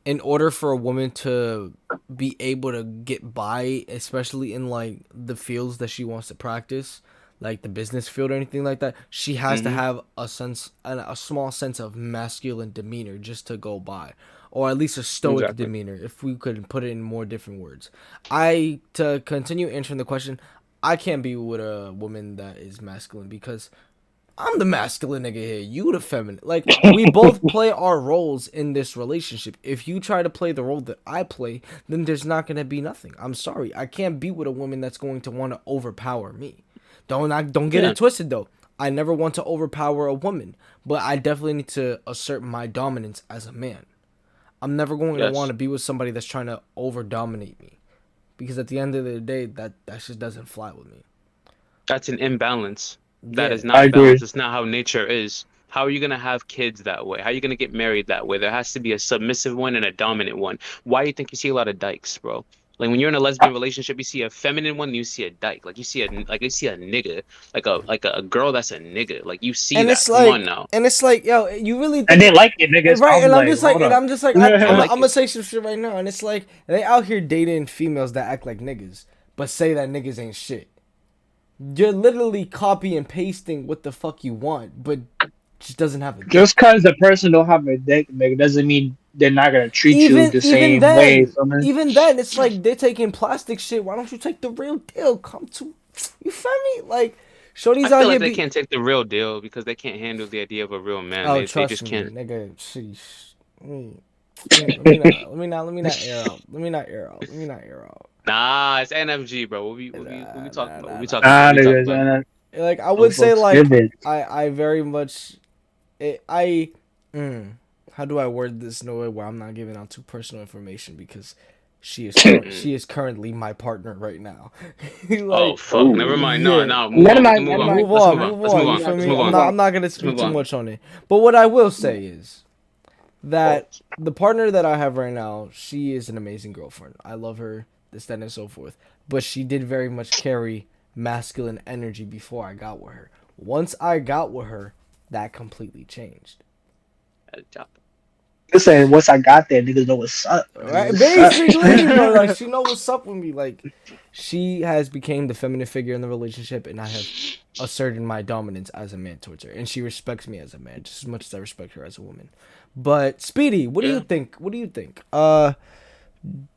in order for a woman to be able to get by, especially in like the fields that she wants to practice, like the business field or anything like that, she has to have a small sense of masculine demeanor just to go by, or at least a stoic Exactly. demeanor, if we could put it in more different words. I To continue answering the question, I can't be with a woman that is masculine because I'm the masculine nigga here. You the feminine. Like, we both play our roles in this relationship. If you try to play the role that I play, then there's not gonna be nothing. I'm sorry. I can't be with a woman that's going to want to overpower me. Don't get Yeah, it twisted though. I never want to overpower a woman, but I definitely need to assert my dominance as a man. I'm never going to want yes. to be with somebody that's trying to over dominate me, because at the end of the day, that just doesn't fly with me. That's an imbalance. That Yeah. is I not agree. balanced. It's not how nature is. How are you going to have kids that way? How are you going to get married that way? There has to be a submissive one and a dominant one. Why do you think you see a lot of dykes, bro? Like when you're in a lesbian relationship, you see a feminine one, you see a dyke. You see a nigga, like a girl that's a nigga. Like you see And that. it's Come on like, now. yo, you really And think, they like it, niggas. right? I'm And like, hold up. I'm just like, They I'm like gonna it. say some shit right now, and it's like they out here dating females that act like niggas, but say that niggas ain't shit. You're literally copy and pasting what the fuck you want, but just doesn't have a dick. Just because the person don't have a dick, nigga, doesn't mean they're not gonna treat you the Even same way. then, So, man. it's like they're taking plastic shit. Why don't you take the real deal? Come to, you feel me? Like, I shorty's out feel here like they be. can't take the real deal because they can't handle the idea of a real man. Oh, They trust just me, can't. nigga. Sheesh. Let me not air out. Let me not air out. Let me not air out. Nah, it's NFG, bro. What we Nah, talking nah, about? What nah, we nah, talking about? nah. What Ah, we talking niggas, about? Like, I would those say, folks like, giving. I very much, it, I, how do I word this in a way where I'm not giving out too personal information, because Mm. she is currently my partner right now. Oh Like, fuck. Never Ooh. mind. No, yeah. no. Move Never on. We can mind, move never on. mind. Let's move on. Move Let's on. move You on. feel Let's me? move Move on. on. I'm not gonna Let's speak move too on. much on it. But what I will say is that the partner that I have right now, she is an amazing girlfriend. I love her, this, that, and so forth. But she did very much carry masculine energy before I got with her. Once I got with her, that completely changed. You're saying once I got there, niggas know what's up. Niggas, Right? what's up? Basically, bro, like, she know what's up with me. Like, she has became the feminine figure in the relationship, and I have asserted my dominance as a man towards her, and she respects me as a man just as much as I respect her as a woman. But Speedy, what do you Yeah. think? What do you think?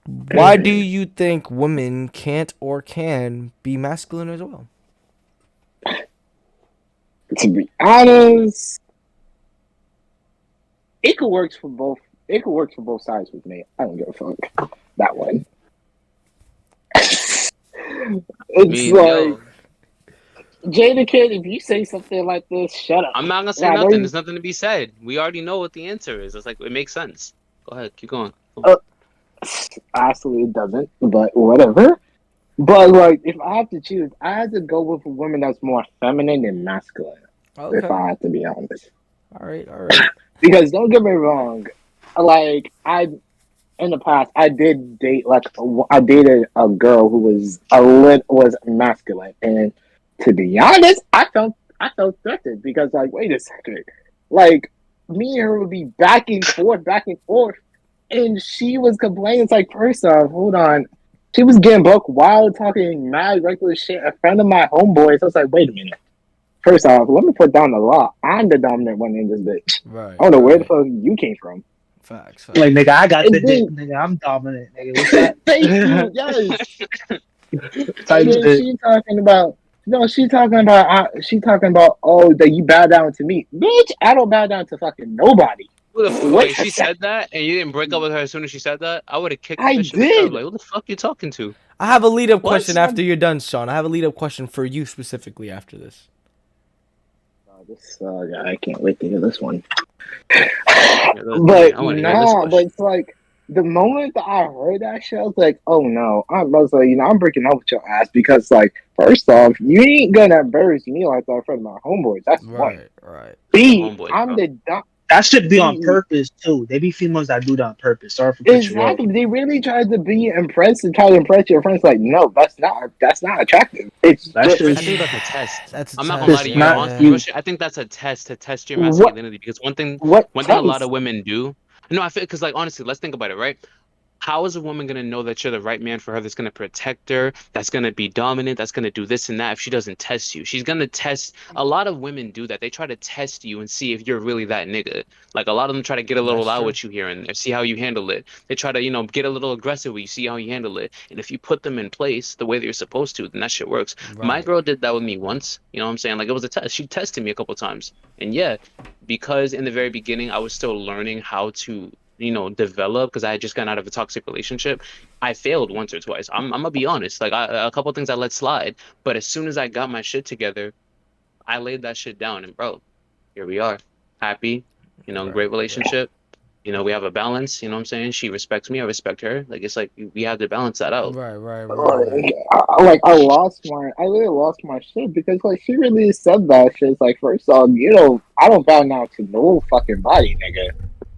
Why do you think women can't or can be masculine as well? To be honest, it could work for both. It could work for both sides with me. I don't give a fuck. That one. It's Me, like, yo. Jaekid, if you say something like this, shut up. I'm not gonna say I know nothing. you. There's nothing to be said. We already know what the answer is. It's like it makes sense. Go ahead. Keep going. Uh, Actually, it doesn't, but whatever. But like, if I have to choose, I have to go with a woman that's more feminine than masculine. If Okay. I have to be honest, All right. All right. because don't get me wrong, like in the past, I did date I dated a girl who was masculine, and to be honest, I felt threatened because, like, wait a second, like, me and her would be back and forth, and she was complaining. It's like, first off, hold on, she was getting buck wild, talking mad reckless shit in front of my homeboy. So it's like, wait a minute. First off, let me put down the law. I'm the dominant one in this bitch. Right. I don't know where the Right. fuck you came from. Facts. Like, Facts. nigga, I got the And dick. then, Nigga, I'm dominant. Nigga, what's thank you, that? yes. And Type then shit. she talking about No, she talking about oh that you bow down to me, bitch. I don't bow down to fucking nobody. Wait, she said that, and you didn't break up with her as soon as she said that? I would have kicked the I bitch in the curb. did. Like, who the fuck you talking to? I have a lead up What? question after you're done, Sean. I have a lead up question for you specifically after this. I can't wait to hear this one. Yeah, But no, but it's like the moment that I heard that shit, I was like, oh no. I was like, I'm breaking up with your ass because like, first off, you ain't gonna embarrass me like that in front of my homeboys. That's one. Right. B, homeboys, I'm the dumb. That should be on purpose too. They be females that do that on purpose. Sorry for cutting you off. Exactly. They really tried to be impressed and try to impress your friends. Like, no, that's not attractive. It's I just, think that's a test. I'm not test, gonna lie to you. not- I think that's a test to test your masculinity because one thing a lot of women do. No, I feel because like honestly, let's think about it, right? How is a woman gonna know that you're the right man for her? That's gonna protect her. That's gonna be dominant. That's gonna do this and that. If she doesn't test you, she's gonna test. A lot of women do that. They try to test you and see if you're really that nigga. Like a lot of them try to get a little loud with you here and there, see how you handle it. They try to get a little aggressive with you, see how you handle it. And if you put them in place the way that you're supposed to, then that shit works. Right. My girl did that with me once. You know what I'm saying? Like it was a test. She tested me a couple times, and yeah, because in the very beginning I was still learning how to develop because I had just gotten out of a toxic relationship. I failed once or twice. I'm gonna be honest. Like a couple things I let slide, but as soon as I got my shit together, I laid that shit down, and bro, here we are, happy. Great relationship. We have a balance. You know what I'm saying? She respects me. I respect her. Like it's like we have to balance that out. Right. I really lost my shit because like she really said that shit. It's like first off, I don't bow down to no fucking body, nigga.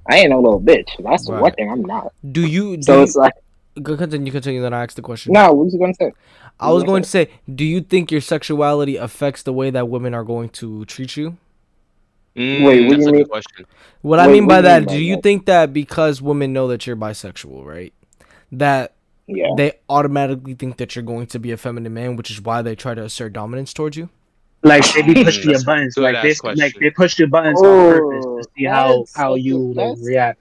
I ain't no little bitch. That's one thing I'm not. It's like continue. Then I ask the question. No, what was you gonna say? I was going to say, do you think your sexuality affects the way that women are going to treat you? Wait, what do you mean? Question. What I mean by that, do you think that because women know that you're bisexual, right? That they automatically think that you're going to be a feminine man, which is why they try to assert dominance towards you? Like they be pushing your buttons, they push your buttons on purpose to see how you react.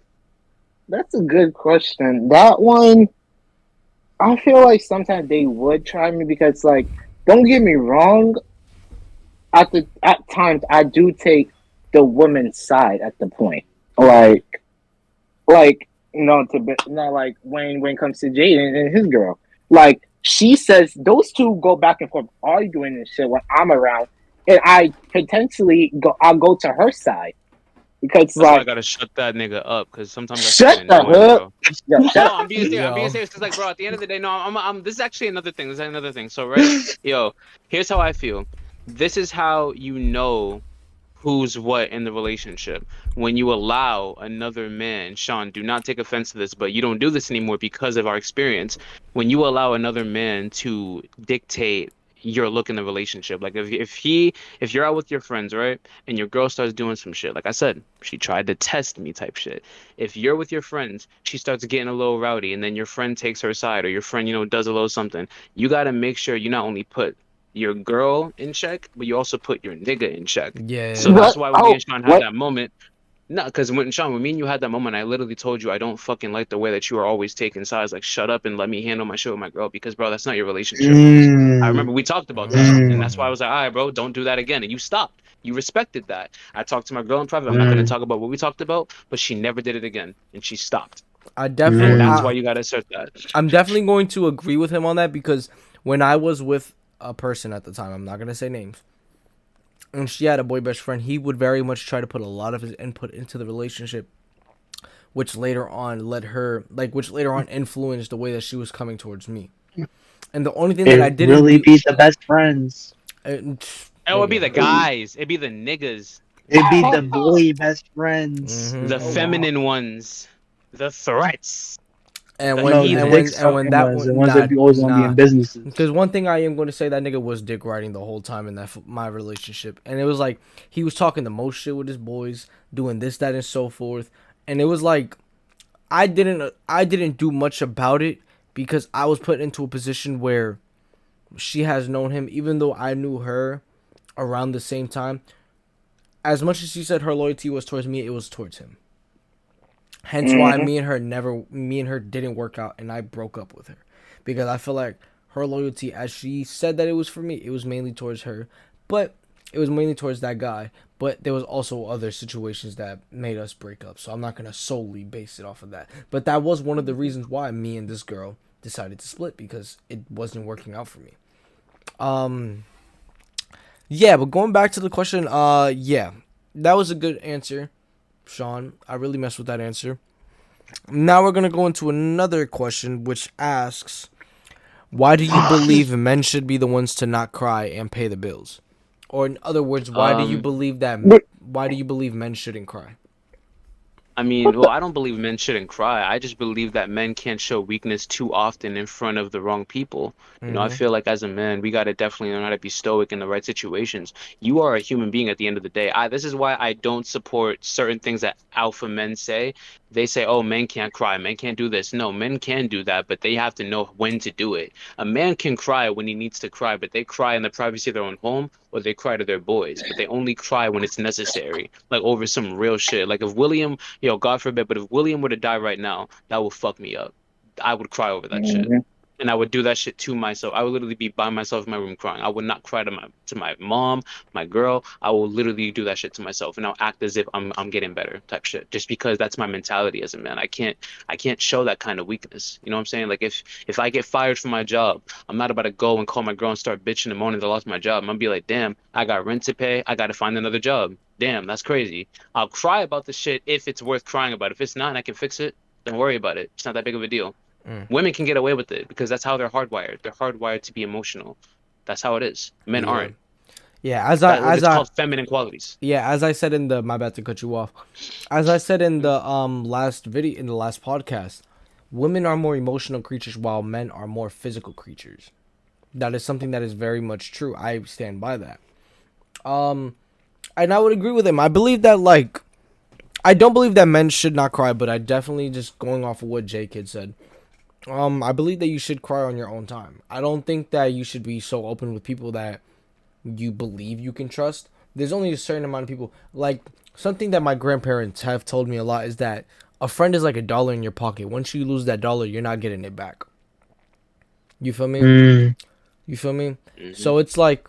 That's a good question. That one, I feel like sometimes they would try me because, like, don't get me wrong. At times, I do take the woman's side at the point, like when it comes to Jaden and his girl, like. She says those two go back and forth arguing and shit when I'm around, and I potentially I'll go to her side because I gotta shut that nigga up because sometimes shut the hook. I'm being serious because like bro, at the end of the day, no, I'm. This is actually another thing. So right, here's how I feel. This is how you know who's what in the relationship. When you allow another man, Sean, do not take offense to this, but you don't do this anymore because of our experience. When you allow another man to dictate your look in the relationship, like if you're out with your friends, right, and your girl starts doing some shit, like I said, she tried to test me type shit. If you're with your friends, she starts getting a little rowdy, and then your friend takes her side, or your friend, does a little something. You got to make sure you not only put your girl in check, but you also put your nigga in check. Yeah. So that's why when me and Sean had that moment. No, because when me and you had that moment, I literally told you I don't fucking like the way that you are always taking sides. Like, shut up and let me handle my shit with my girl. Because, bro, that's not your relationship. I remember we talked about that, and that's why I was like, all right, bro, don't do that again. And you stopped. You respected that. I talked to my girl in private. I'm not going to talk about what we talked about, but she never did it again, and she stopped. That's why you got to assert that. I'm definitely going to agree with him on that because when I was with a person at the time, I'm not going to say names, and she had a boy best friend, he would very much try to put a lot of his input into the relationship, which later on influenced the way that she was coming towards me. And the only thing that I didn't really be the best friends. It would be the guys. It'd be the niggas. It'd be the boy best friends. Mm-hmm. The feminine ones. The threats. And when that one, ones that always want to be in businesses. Because one thing I am going to say, that nigga was dick riding the whole time in my relationship, and it was like he was talking the most shit with his boys, doing this, that, and so forth, and it was like I didn't do much about it because I was put into a position where she has known him, even though I knew her around the same time. As much as she said her loyalty was towards me, it was towards him. Hence why me and her didn't work out, and I broke up with her because I feel like her loyalty, as she said that it was for me, it was mainly towards her, but it was mainly towards that guy. But there was also other situations that made us break up, so I'm not gonna solely base it off of that. But that was one of the reasons why me and this girl decided to split, because it wasn't working out for me. Yeah, but going back to the question, yeah, that was a good answer, Sean. I really messed with that answer. Now we're gonna go into another question, which asks, why do you believe men should be the ones to not cry and pay the bills? Or in other words, why do you believe that? Why do you believe men shouldn't cry? I mean, well, I don't believe men shouldn't cry. I just believe that men can't show weakness too often in front of the wrong people. You know, I feel like as a man, we got to definitely learn how to be stoic in the right situations. You are a human being at the end of the day. This is why I don't support certain things that alpha men say. They say, oh, men can't cry, men can't do this. No, men can do that, but they have to know when to do it. A man can cry when he needs to cry, but they cry in the privacy of their own home, or they cry to their boys, but they only cry when it's necessary, like over some real shit. Like if William, God forbid, but if William were to die right now, that would fuck me up. I would cry over that shit. And I would do that shit to myself. I would literally be by myself in my room crying. I would not cry to my mom, my girl. I will literally do that shit to myself, and I'll act as if I'm getting better type shit. Just because that's my mentality as a man. I can't show that kind of weakness. You know what I'm saying? Like if I get fired from my job, I'm not about to go and call my girl and start bitching and moaning that I lost my job. I'm gonna be like, damn, I got rent to pay. I gotta find another job. Damn, that's crazy. I'll cry about the shit if it's worth crying about. If it's not and I can fix it, don't worry about it. It's not that big of a deal. Women can get away with it because that's how they're hardwired. They're hardwired to be emotional. That's how it is. Men aren't. Yeah, it's called feminine qualities. Yeah, as I said in the, my bad to cut you off. As I said in the last video, in the last podcast, women are more emotional creatures while men are more physical creatures. That is something that is very much true. I stand by that. And I would agree with him. I believe that, like, I don't believe that men should not cry, but I definitely, just going off of what Jaekid said, I believe that you should cry on your own time. I don't think that you should be so open with people that you believe you can trust. There's only a certain amount of people. Like, something that my grandparents have told me a lot is that a friend is like $1 in your pocket. Once you lose that $1, you're not getting it back. You feel me? You feel me? So it's like,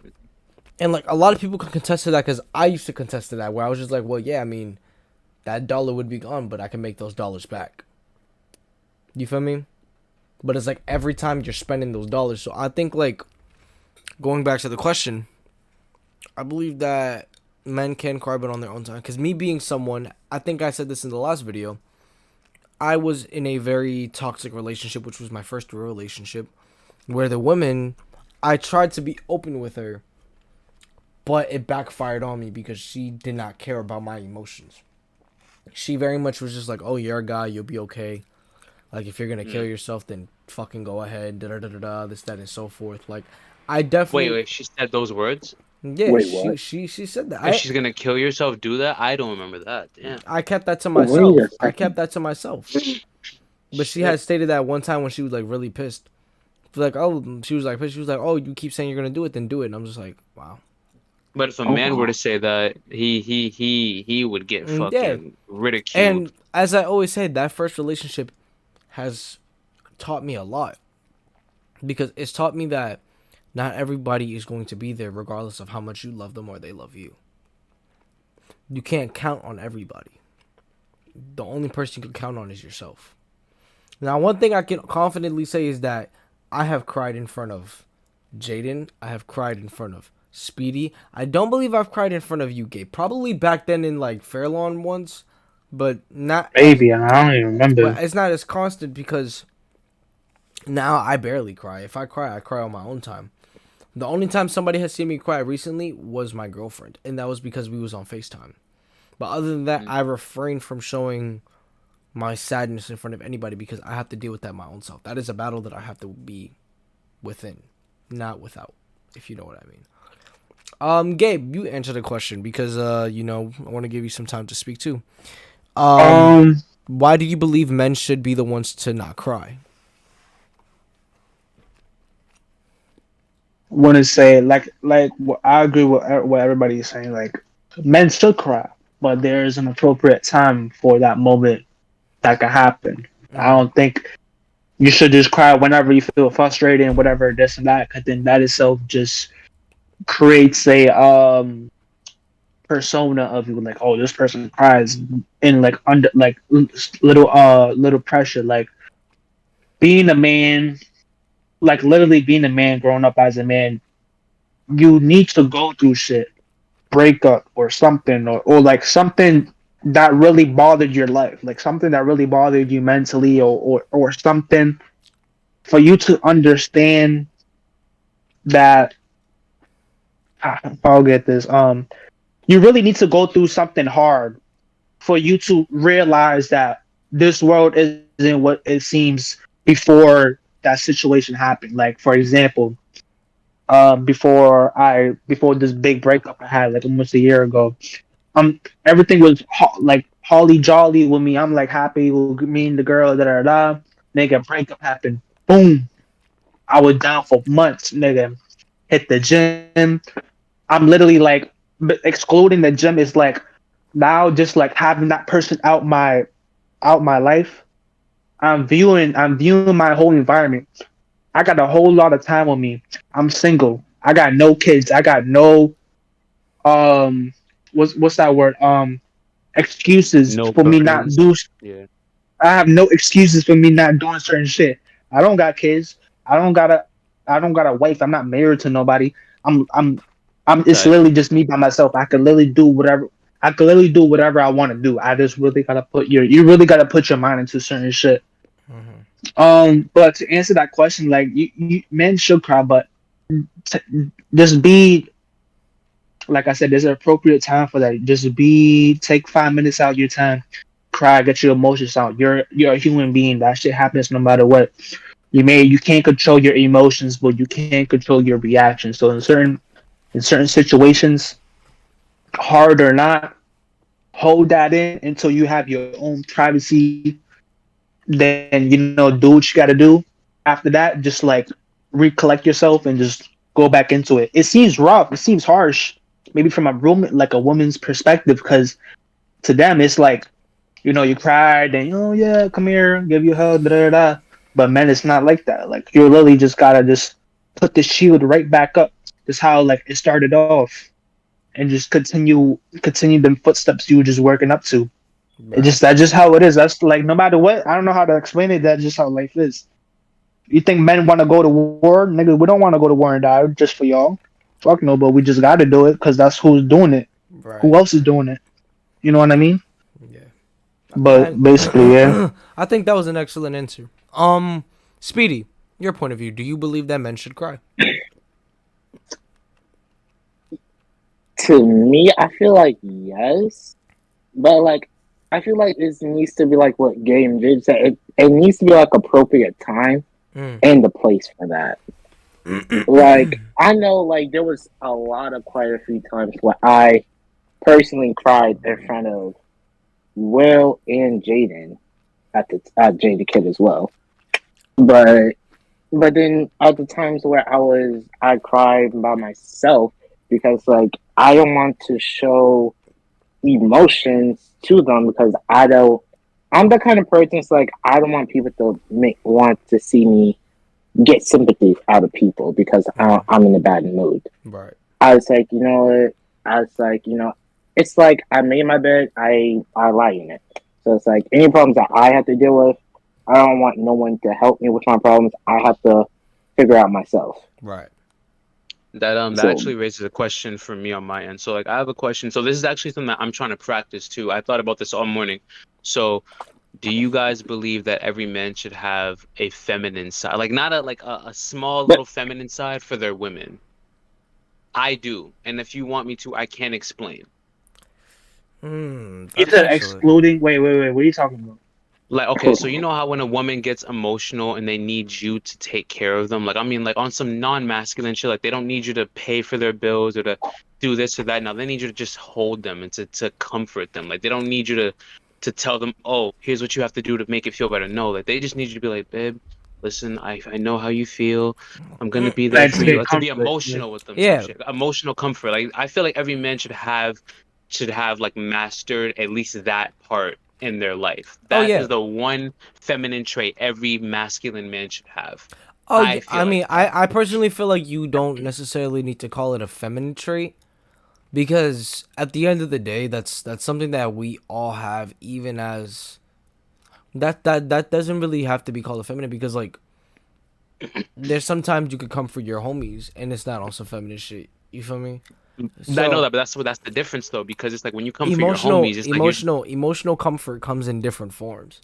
and like a lot of people can contest to that, because I used to contest to that, where I was just like, well, yeah, I mean, that $1 would be gone, but I can make those dollars back. You feel me? But it's like every time you're spending those dollars. So I think, like, going back to the question, I believe that men can cry, but on their own time. Because me being someone, I think I said this in the last video, I was in a very toxic relationship, which was my first real relationship, where the woman, I tried to be open with her, but it backfired on me because she did not care about my emotions. She very much was just like, oh, you're a guy, you'll be okay. Like, if you're going to kill yourself, then fucking go ahead, da-da-da-da-da, this, that, and so forth. Like, I definitely... Wait, she said those words? Yeah, she said that. If she's going to kill yourself, do that? I don't remember that. Damn. I kept that to myself. But she had stated that one time when she was, like, really pissed. Like, oh, she was, like, pissed. She was like, oh, you keep saying you're going to do it, then do it. And I'm just like, wow. But if a man were to say that, he would get fucking ridiculed. And as I always say, that first relationship has taught me a lot, because it's taught me that not everybody is going to be there regardless of how much you love them or they love you. You can't count on everybody. The only person you can count on is yourself. Now, one thing I can confidently say is that I have cried in front of Jaden. I have cried in front of Speedy. I don't believe I've cried in front of you, Gabe. Probably back then in, like, Fairlawn once, but not... Maybe, and I don't even remember. But it's not as constant, because now I barely cry. If I cry on my own time. The only time somebody has seen me cry recently was my girlfriend, and that was because we was on FaceTime. But other than that, I refrain from showing my sadness in front of anybody, because I have to deal with that my own self. That is a battle that I have to be within, not without, if you know what I mean. Gabe, you answer the question, because I want to give you some time to speak too. Why do you believe men should be the ones to not cry? Want to say like I agree with what everybody is saying. Like, men should cry, but there is an appropriate time for that moment that can happen. I don't think you should just cry whenever you feel frustrated and whatever, this and that. Because then that itself just creates a persona of you, like, oh, this person cries in like under like little pressure, like being a man, like literally being a man, growing up as a man, you need to go through shit, breakup or something, or like something that really bothered your life, like something that really bothered you mentally, or something for you to understand that I'll get this. You really need to go through something hard for you to realize that this world isn't what it seems before that situation happened. Like, for example, before this big breakup I had like almost a year ago, everything was like holly jolly with me. I'm like happy with me and the girl. Da da da. Nigga, breakup happened. Boom. I was down for months. Nigga, hit the gym. I'm literally like, but excluding the gym is like now just like having that person out my life. I'm viewing my whole environment. I got a whole lot of time on me. I'm single. I got no kids. I got no what's that word? Excuses No for me not burdens. do. Yeah. I have no excuses for me not doing certain shit. I don't got kids. I don't got a wife. I'm not married to nobody. I'm I'm I'm it's Facts. literally just me by myself. I could literally do whatever I want to do. I just really gotta you really gotta put your mind into certain shit. But to answer that question, like men should cry, but just be like I said, there's an appropriate time for that. Take 5 minutes out of your time, cry, get your emotions out. You're a human being. That shit happens no matter what. You can't control your emotions, but you can control your reactions. So in certain situations, hard or not, hold that in until you have your own privacy. Then do what you gotta do. After that, just like recollect yourself and just go back into it. It seems rough. It seems harsh, maybe from like a woman's perspective, because to them it's like, you cried and oh yeah, come here, give you a hug, da da da. But men, it's not like that. Like you literally just gotta just put the shield right back up. That's how like it started off, and just continue them footsteps you were just working up to. That's just how it is. That's like no matter what. I don't know how to explain it. That's just how life is. You think men want to go to war, nigga? We don't want to go to war and die just for y'all. Fuck no, but we just got to do it because that's who's doing it. Right. Who else is doing it? You know what I mean? Yeah. But basically, yeah. I think that was an excellent answer. Speedy, your point of view. Do you believe that men should cry? To me, I feel like yes, but like I feel like this needs to be like what Game did say. It needs to be like appropriate time and the place for that. Like I know, like there was quite a few times where I personally cried in front of Will and Jaden at Jaekid as well. But then other times where I cried by myself because like I don't want to show emotions to them because I'm the kind of person that's like I don't want people to want to see me get sympathy out of people because I'm in a bad mood. Right. I was like, you know what? I was like, it's like I made my bed, I lie in it. So it's like any problems that I have to deal with, I don't want no one to help me with my problems. I have to figure out myself. Right. That actually raises a question for me on my end. So like I have a question. So this is actually something that I'm trying to practice too. I thought about this all morning. So do you guys believe that every man should have a feminine side? Like not a small little feminine side for their women? I do. And if you want me to, I can explain. You said excluding. Wait. What are you talking about? Like, okay, so you know how when a woman gets emotional and they need you to take care of them? Like, I mean, like on some non-masculine shit, like they don't need you to pay for their bills or to do this or that. Now they need you to just hold them and to comfort them. Like they don't need you to tell them, oh, here's what you have to do to make it feel better. No, like they just need you to be like, babe, listen, I know how you feel. I'm gonna be there for you. Like, to be emotional with them. Yeah. Emotional comfort. Like I feel like every man should have like mastered at least that part in their life. That is the one feminine trait every masculine man should have. I personally feel like you don't necessarily need to call it a feminine trait, because at the end of the day, that's something that we all have, even as that doesn't really have to be called a feminine, because like there's sometimes you could comfort your homies and it's not also feminine shit. You feel me? I know that, but that's the difference though, because it's like when you come for your homies, it's emotional comfort comes in different forms.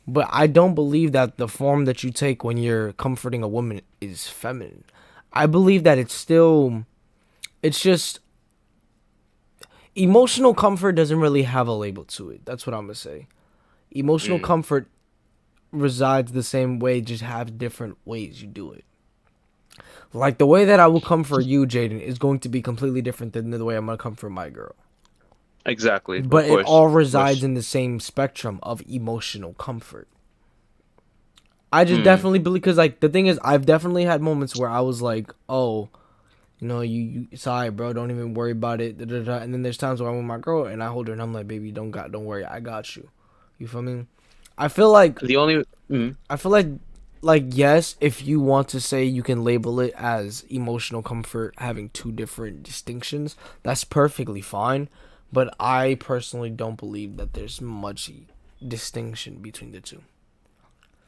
But I don't believe that the form that you take when you're comforting a woman is feminine. I believe that it's just emotional comfort doesn't really have a label to it. That's what I'm gonna say. Emotional comfort resides the same way, just have different ways you do it. Like the way that I will comfort you, Jaden, is going to be completely different than the way I'm gonna comfort my girl. Exactly. But it all resides in the same spectrum of emotional comfort. I just definitely believe, because like the thing is, I've definitely had moments where I was like, oh, you know, you it's alright, bro, don't even worry about it. Da, da, da. And then there's times where I'm with my girl and I hold her and I'm like, baby, don't worry, I got you. You feel me? I feel like yes, if you want to say you can label it as emotional comfort having two different distinctions, that's perfectly fine. But I personally don't believe that there's much distinction between the two.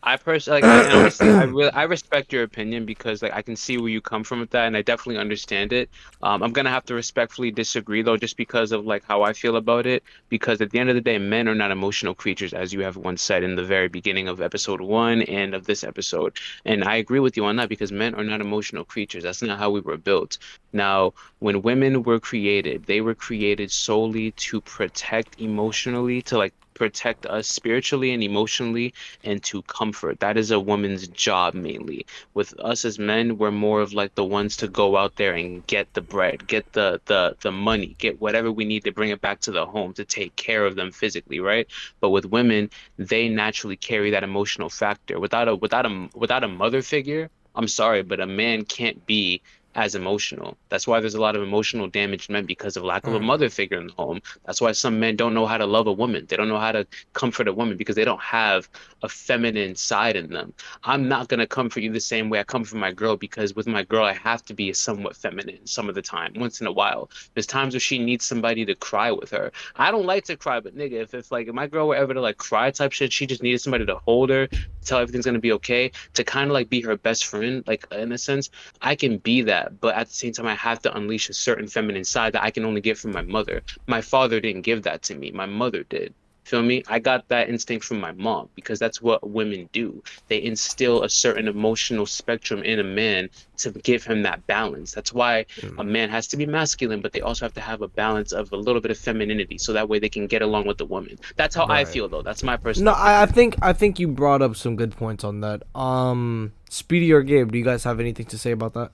I personally, like, honestly, I respect your opinion, because like I can see where you come from with that, and I definitely understand it. I'm gonna have to respectfully disagree though, just because of like how I feel about it. Because at the end of the day, men are not emotional creatures, as you have once said in the very beginning of episode 1 and of this episode. And I agree with you on that, because men are not emotional creatures. That's not how we were built. Now, when women were created, they were created solely to protect emotionally, to like protect us spiritually and emotionally, and to comfort. That is a woman's job mainly. With us as men, we're more of like the ones to go out there and get the bread, get the money, get whatever we need to bring it back to the home, to take care of them physically, right? But with women, they naturally carry that emotional factor. Without a mother figure, I'm sorry, but a man can't be as emotional. That's why there's a lot of emotional damaged men, because of lack of a mother figure in the home. That's why some men don't know how to love a woman. They don't know how to comfort a woman, because they don't have a feminine side in them. I'm not gonna comfort you the same way I comfort my girl, because with my girl I have to be somewhat feminine some of the time. Once in a while, there's times where she needs somebody to cry with her. I don't like to cry, but nigga, if my girl were ever to like cry type shit, she just needed somebody to hold her, tell everything's gonna be okay, to kind of like be her best friend, like in a sense. I can be that, but at the same time, I have to unleash a certain feminine side that I can only get from my mother. My father didn't give that to me. My mother did. Feel me? I got that instinct from my mom, because that's what women do. They instill a certain emotional spectrum in a man to give him that balance. That's why a man has to be masculine, but they also have to have a balance of a little bit of femininity, so that way they can get along with the woman. That's how I feel, though. That's my personal opinion. I think you brought up some good points on that. Speedy or Gabe, do you guys have anything to say about that?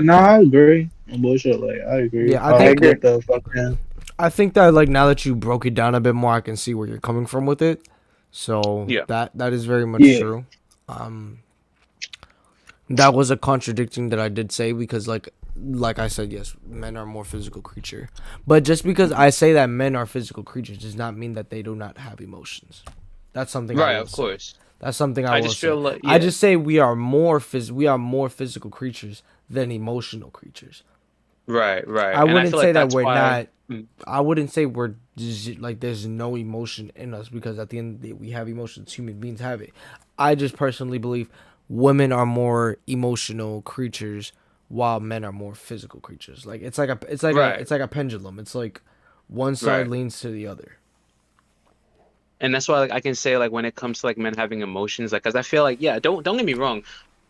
No, I agree. Bullshit, like I agree. Yeah, I think what the fuck, man. I think that like now that you broke it down a bit more, I can see where you're coming from with it. So Yeah. that is very much true. That was a contradicting that I did say, because like I said, yes, men are more physical creature. But just because I say that men are physical creatures does not mean that they do not have emotions. That's something Right, I will of say. course. That's something I will just say. feel like, I just say we are more physical creatures than emotional creatures. Right. I wouldn't feel say like that that's we're why. not. I wouldn't say we're just, like there's no emotion in us, because at the end of the day we have emotions. Human beings have it. I just personally believe women are more emotional creatures, while men are more physical creatures. Like it's like a pendulum. It's like one side leans to the other. And that's why like I can say like when it comes to like men having emotions, like because I feel like don't get me wrong,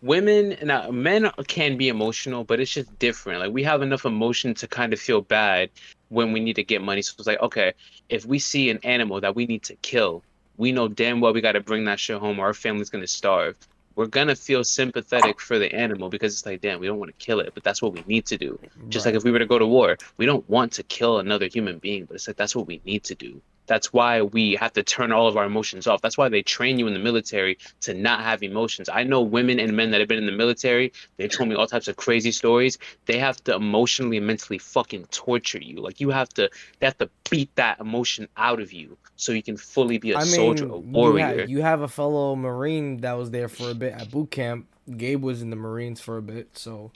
men can be emotional, but it's just different. Like we have enough emotion to kind of feel bad when we need to get money. So it's like, okay, if we see an animal that we need to kill, we know damn well we got to bring that shit home or our family's gonna starve. We're gonna feel sympathetic for the animal because it's like, damn, we don't want to kill it, but that's what we need to do. Just like if we were to go to war, we don't want to kill another human being, but it's like that's what we need to do. That's why we have to turn all of our emotions off. That's why they train you in the military to not have emotions. I know women and men that have been in the military. They told me all types of crazy stories. They have to emotionally and mentally fucking torture you. Like they have to beat that emotion out of you so you can fully be a I soldier, a mean, warrior. you have a fellow Marine that was there for a bit at boot camp. Gabe was in the Marines for a bit, so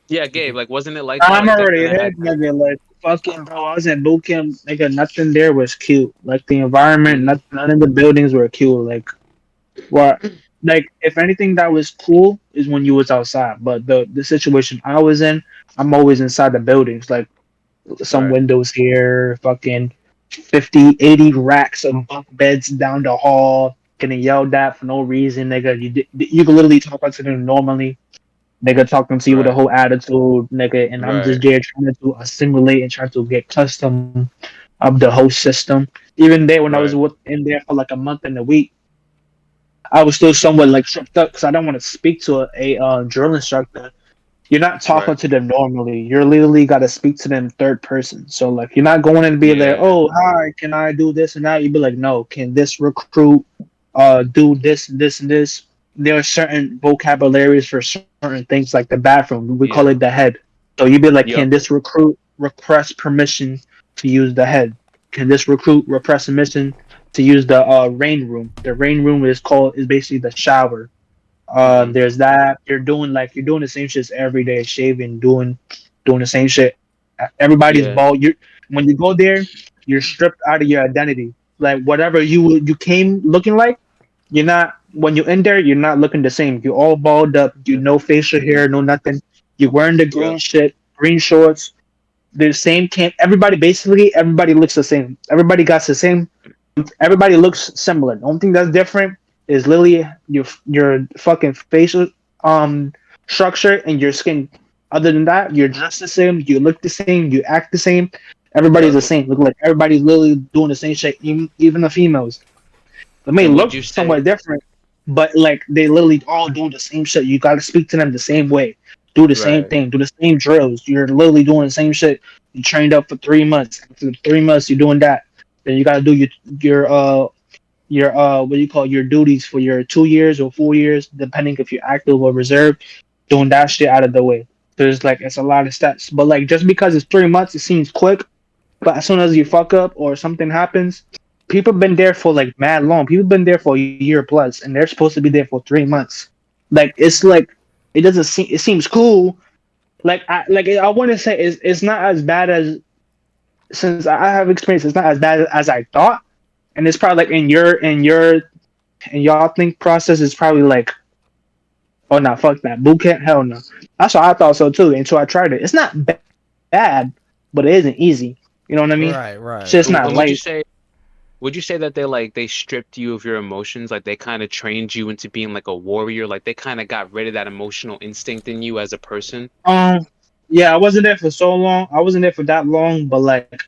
Yeah, you Gabe. could. Like, wasn't it like that? I'm Like, they already kind of hit, had. nigga. Like fucking bro, I was in boot camp, nigga. Nothing there was cute. Like the environment, Mhm. none of the buildings were cute. Like what? Like if anything that was cool is when you was outside. But the situation I was in, I'm always inside the buildings. Like some Right. windows here, fucking 50, 80 racks of bunk beds down the hall, getting yelled at for no reason, nigga. You can literally talk to them normally. Nigga talking to you with a Right. whole attitude, nigga, and I'm just Right. there trying to assimilate and trying to get custom of the whole system. Even there, when I was Right. in there for like a month and a week, I was still somewhat like tripped up because I don't want to speak to a drill instructor. You're not talking Right. to them normally. You're literally got to speak to them third person. So like you're not going and be there. Yeah. Oh hi, can I do this and that? You'd be like, no. Can this recruit do this and this and this? There are certain vocabularies for certain things like the bathroom. We call Yeah. it the head. So you'd be like, Yep. can this recruit request permission to use the head? Can this recruit request permission to use the rain room? The rain room is basically the shower. Hmm. There's that. You're doing the same shit every day, shaving, doing the same shit. Everybody's Yeah. bald. You When you go there, you're stripped out of your identity. Like whatever you came looking like, you're not. When you're in there, you're not looking the same. You're all balled up. You Yep. no facial hair, no nothing. You're wearing the green Yep. shit, green shorts. The same camp. Everybody looks the same. Everybody got the same. Everybody looks similar. The only thing that's different is literally your fucking facial um structure and your skin. Other than that, you're dressed the same. You look the same. You act the same. Everybody's Yep. the same. Look like everybody's literally doing the same shit. Even the females. They may And would look you say? somewhat different, but like they literally all doing the same shit. You got to speak to them the same way. Do the same Right. thing. Do the same drills. You're literally doing the same shit. You trained up for 3 months. After the 3 months, you're doing that. Then you got to do your what do you call your duties for your 2 years or 4 years, depending if you're active or reserve. Doing that shit out of the way. There's like it's a lot of steps, but like just because it's 3 months, it seems quick. But as soon as you fuck up or something happens, people been there for like mad long. People been there for a year plus, and they're supposed to be there for 3 months. Like it doesn't seem. It seems cool. I want to say it's not as bad as since I have experience. It's not as bad as I thought, and it's probably like in y'all think process is probably like, oh no, fuck that boot camp, hell no. That's what I thought so too until I tried it. It's not bad, but it isn't easy. You know what I mean? Right, It's right. just not And would you light. say? Would you say that they stripped you of your emotions? Like they kind of trained you into being like a warrior? Like they kind of got rid of that emotional instinct in you as a person? Um, yeah, I wasn't there for so long. I wasn't there for that long, but like,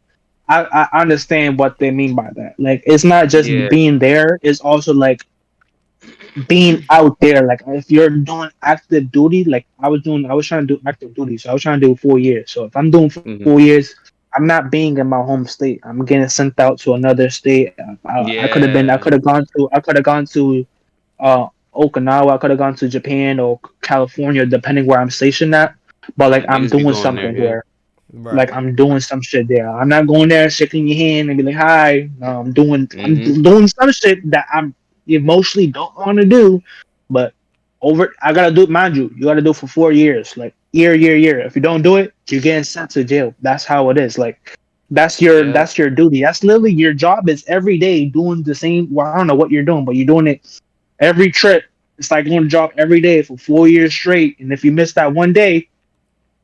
I understand what they mean by that. Like, it's not just Yeah. being there; it's also like being out there. Like, if you're doing active duty, like I was trying to do active duty, so I was trying to do 4 years. So if I'm doing Hmm. 4 years, I'm not being in my home state. I'm getting sent out to another state. Yeah. I could have gone to uh Okinawa. I could have gone to Japan or California, depending where I'm stationed at. But like Yeah. I'm Niggas be doing going there. something Yeah. there. Like Right. I'm doing some shit there. I'm not going there shaking your hand and be like, "Hi." No, I'm Hmm. doing some shit that I'm emotionally don't want to do. But I gotta do it. Mind you, you gotta do it for 4 years. Like year. If you don't do it, you're getting sent to jail. That's how it is. Like Yeah. that's your duty. That's literally your job is every day doing the same. Well, I don't know what you're doing, but you're doing it every trip. It's like going to job every day for 4 years straight. And if you miss that one day,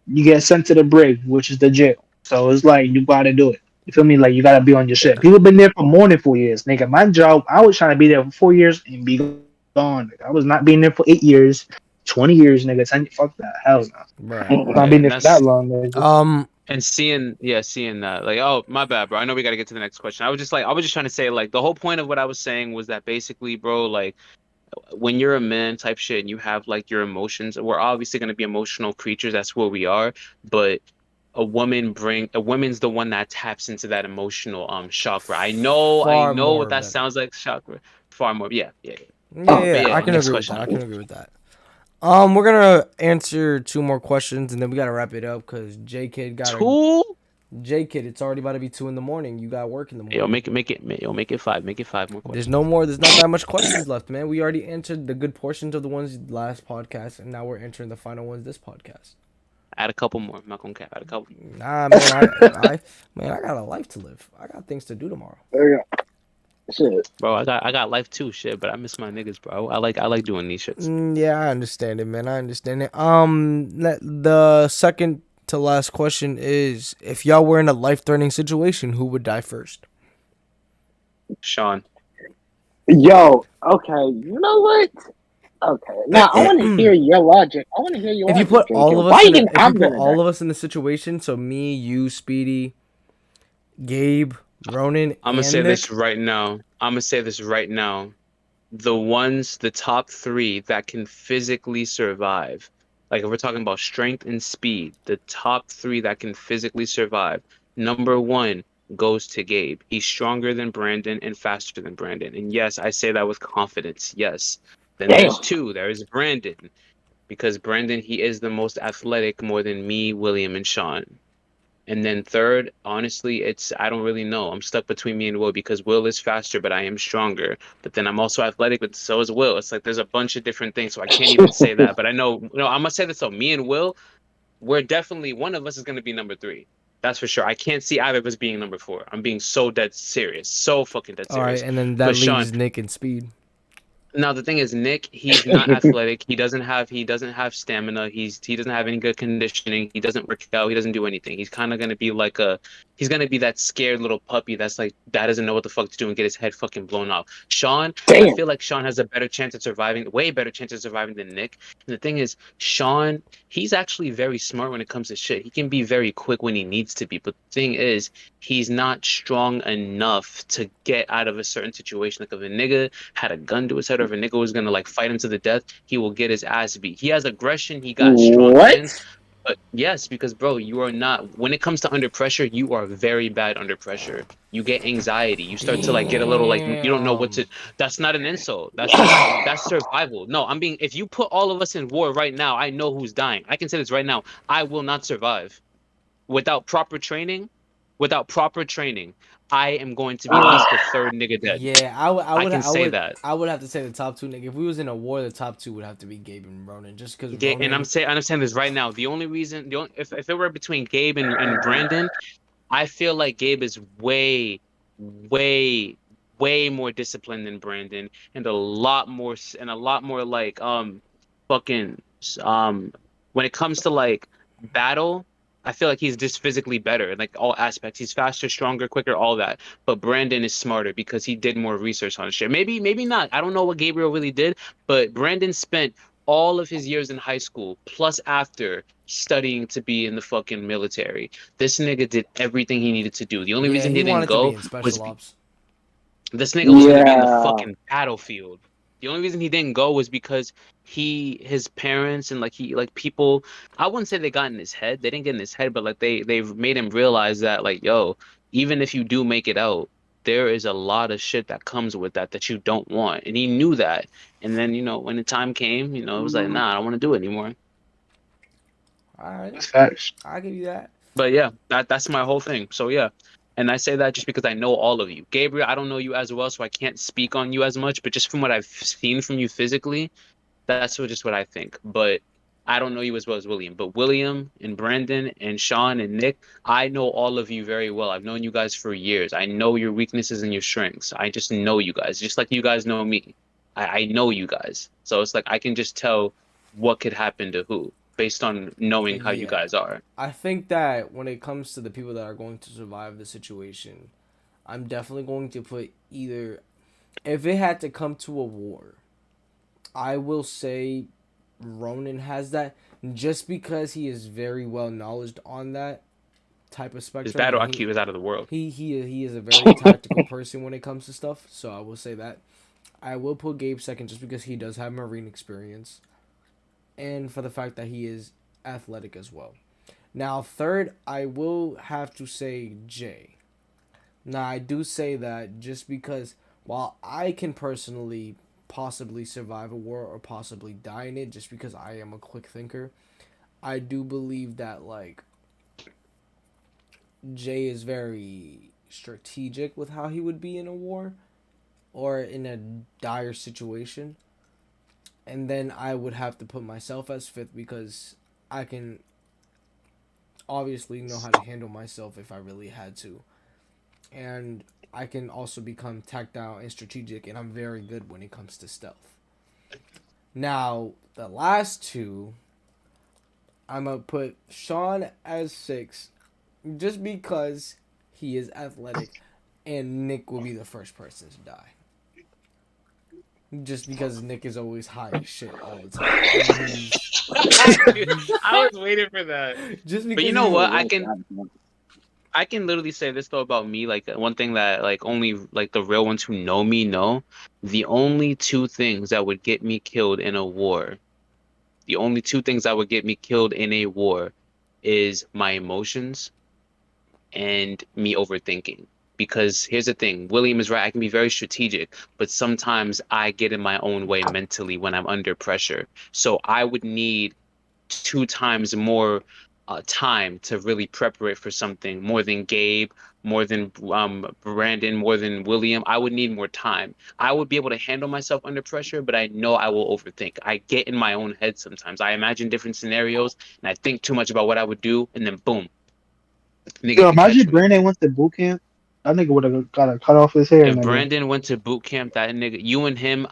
you get sent to the brig, which is the jail. So it's like you gotta do it. You feel me? Like you gotta be on your shit. People been there for more than 4 years. Nigga, my job, I was trying to be there for 4 years and be gone. I was not being there for 8 years, 20 years, nigga. Fuck that. Hell no. Right. I'm not Yeah. being And there for that that's long, nigga. and seeing that, like, oh, my bad, bro. I know we got to get to the next question. I was just trying to say, like, the whole point of what I was saying was that basically, bro, like, when you're a man type shit and you have like your emotions, we're obviously going to be emotional creatures. That's what we are. But a woman's the one that taps into that emotional chakra. I Far know what more that better. sounds like, chakra. Far more, yeah, yeah. Yeah, But yeah, yeah, I can next agree with question. that. I can agree with that. We're gonna answer 2 more questions and then we gotta wrap it up because Two? Jaekid, it's already about to be 2 in the morning. You got work in the Yo, morning. make it five. Make it 5 more There's questions. no more. There's not that much questions left, man. We already answered the good portions of the ones last podcast, and now we're entering the final ones this podcast. Add a couple more. I'm not gonna cap. Add a couple. Nah, man. I got a life to live. I got things to do tomorrow. There you go. Shit. Bro, I got life too, shit. But I miss my niggas, bro. I like doing these shits. Yeah, I understand it, man. I understand it. The second to last question is: if y'all were in a life-threatening situation, who would die first? SHAUN. Yo, okay, you know what? Okay, now I want to hear your logic. I want to hear your If you logic, put all JK. of Why us, you think I'm gonna die? in the situation, so me, you, Speedy, Gabe, Ronin, I'm gonna and say Nick, this right now. I'm gonna say this right now. The top 3 that can physically survive, like if we're talking about strength and speed, the top 3 that can physically survive, number 1 goes to Gabe. He's stronger than Brandon and faster than Brandon. And yes, I say that with confidence. Yes. Then Damn. there's 2. There's Brandon. Because Brandon, he is the most athletic more than me, William, and SHAUN. And then third, honestly, I don't really know. I'm stuck between me and Will because Will is faster, but I am stronger. But then I'm also athletic, but so is Will. It's like there's a bunch of different things, so I can't even say that. But I know, no, I'm gonna say this though. Me and Will, we're definitely one of us is gonna be number 3. That's for sure. I can't see either of us being number 4. I'm being so dead serious, so fucking dead all right, serious. and then that But SHAUN, leaves Nick and Speed. now the thing is, Nick, he's not athletic. He doesn't have stamina. He doesn't have any good conditioning. He doesn't work out. He doesn't do anything. He's kind of gonna be like he's gonna be that scared little puppy that's like that doesn't know what the fuck to do and get his head fucking blown off. SHAUN, I Damn. feel like SHAUN has a better chance of surviving, way better chance of surviving than Nick. And the thing is, SHAUN, he's actually very smart when it comes to shit. He can be very quick when he needs to be. But the thing is, he's not strong enough to get out of a certain situation. Like if a nigga had a gun to his head or if a nigga was gonna like fight him to the death, he will get his ass beat. He has aggression, he got strong What? hands. But yes, because bro, you are not when it comes to under pressure, you are very bad under pressure. You get anxiety. You start to like get a little like you don't know what to that's not an insult. That's survival. No, I'm being if you put all of us in war right now, I know who's dying. I can say this right now. I will not survive. Without proper training, I am going to be at least the 3rd nigga dead. Yeah, I can say that. I would have to say the top 2, Nick. If we was in a war, the top 2 would have to be Gabe and Ronin, just because And Ronin. I'm saying this right now. If it were between Gabe and Brandon, I feel like Gabe is way, way more disciplined than Brandon, and a lot more like fucking when it comes to like battle. I feel like he's just physically better in like all aspects. He's faster, stronger, quicker, all that. But Brandon is smarter because he did more research on shit. Maybe not. I don't know what Gabriel really did, but Brandon spent all of his years in high school plus after studying to be in the fucking military. This nigga did everything he needed to do. The only Yeah, reason he he didn't wanted to be go in was special ops. this nigga was gonna be in the Yeah. fucking battlefield. The only reason he didn't go was because his parents and like people, I wouldn't say they got in his head. They didn't get in his head, but like they've made him realize that like, yo, even if you do make it out, there is a lot of shit that comes with that you don't want. And he knew that. And then, when the time came, it was like, nah, I don't want to do it anymore. All right, Facts. I'll give you that. But yeah, that's my whole thing. So yeah. And I say that just because I know all of you. Gabriel, I don't know you as well, so I can't speak on you as much. But just from what I've seen from you physically, that's just what I think. But I don't know you as well as William. But William and Brandon and SHAUN and Nick, I know all of you very well. I've known you guys for years. I know your weaknesses and your strengths. I just know you guys, just like you guys know me. I know you guys. So it's like I can just tell what could happen to who based on knowing how you guys are. I think that when it comes to the people that are going to survive the situation, I'm definitely going to put either, if it had to come to a war, I will say Ronin has that just because he is very well knowledgeable on that type of spectrum. His battle IQ is out of the world. He is a very tactical person when it comes to stuff, so I will say that. I will put Gabe second just because he does have Marine experience, and for the fact that he is athletic as well. Now, third, I will have to say Jay. Now, I do say that just because while I can personally possibly survive a war or possibly die in it, just because I am a quick thinker, I do believe that like Jay is very strategic with how he would be in a war or in a dire situation. And then I would have to put myself as fifth because I can obviously know how to handle myself if I really had to. And I can also become tactile and strategic, and I'm very good when it comes to stealth. Now, the last two, I'm going to put SHAUN as 6 just because he is athletic, and Nick will be the first person to die. Just because Nick is always high as shit all the time. I was waiting for that. Just because but you know what? I can literally say this though about me. Like one thing that like only like the real ones who know me know. The only two things that would get me killed in a war. The only two things that would get me killed in a war is my emotions and me overthinking. Because here's the thing, William is right. I can be very strategic, but sometimes I get in my own way mentally when I'm under pressure. So I would need 2 times more time to really prepare for something, more than Gabe, more than Brandon, more than William. I would need more time. I would be able to handle myself under pressure, but I know I will overthink. I get in my own head sometimes. I imagine different scenarios, and I think too much about what I would do, and then boom. Yo, imagine Brandon went to boot camp. That nigga would have got to cut off his hair. If Brandon went to boot camp, that nigga, you and him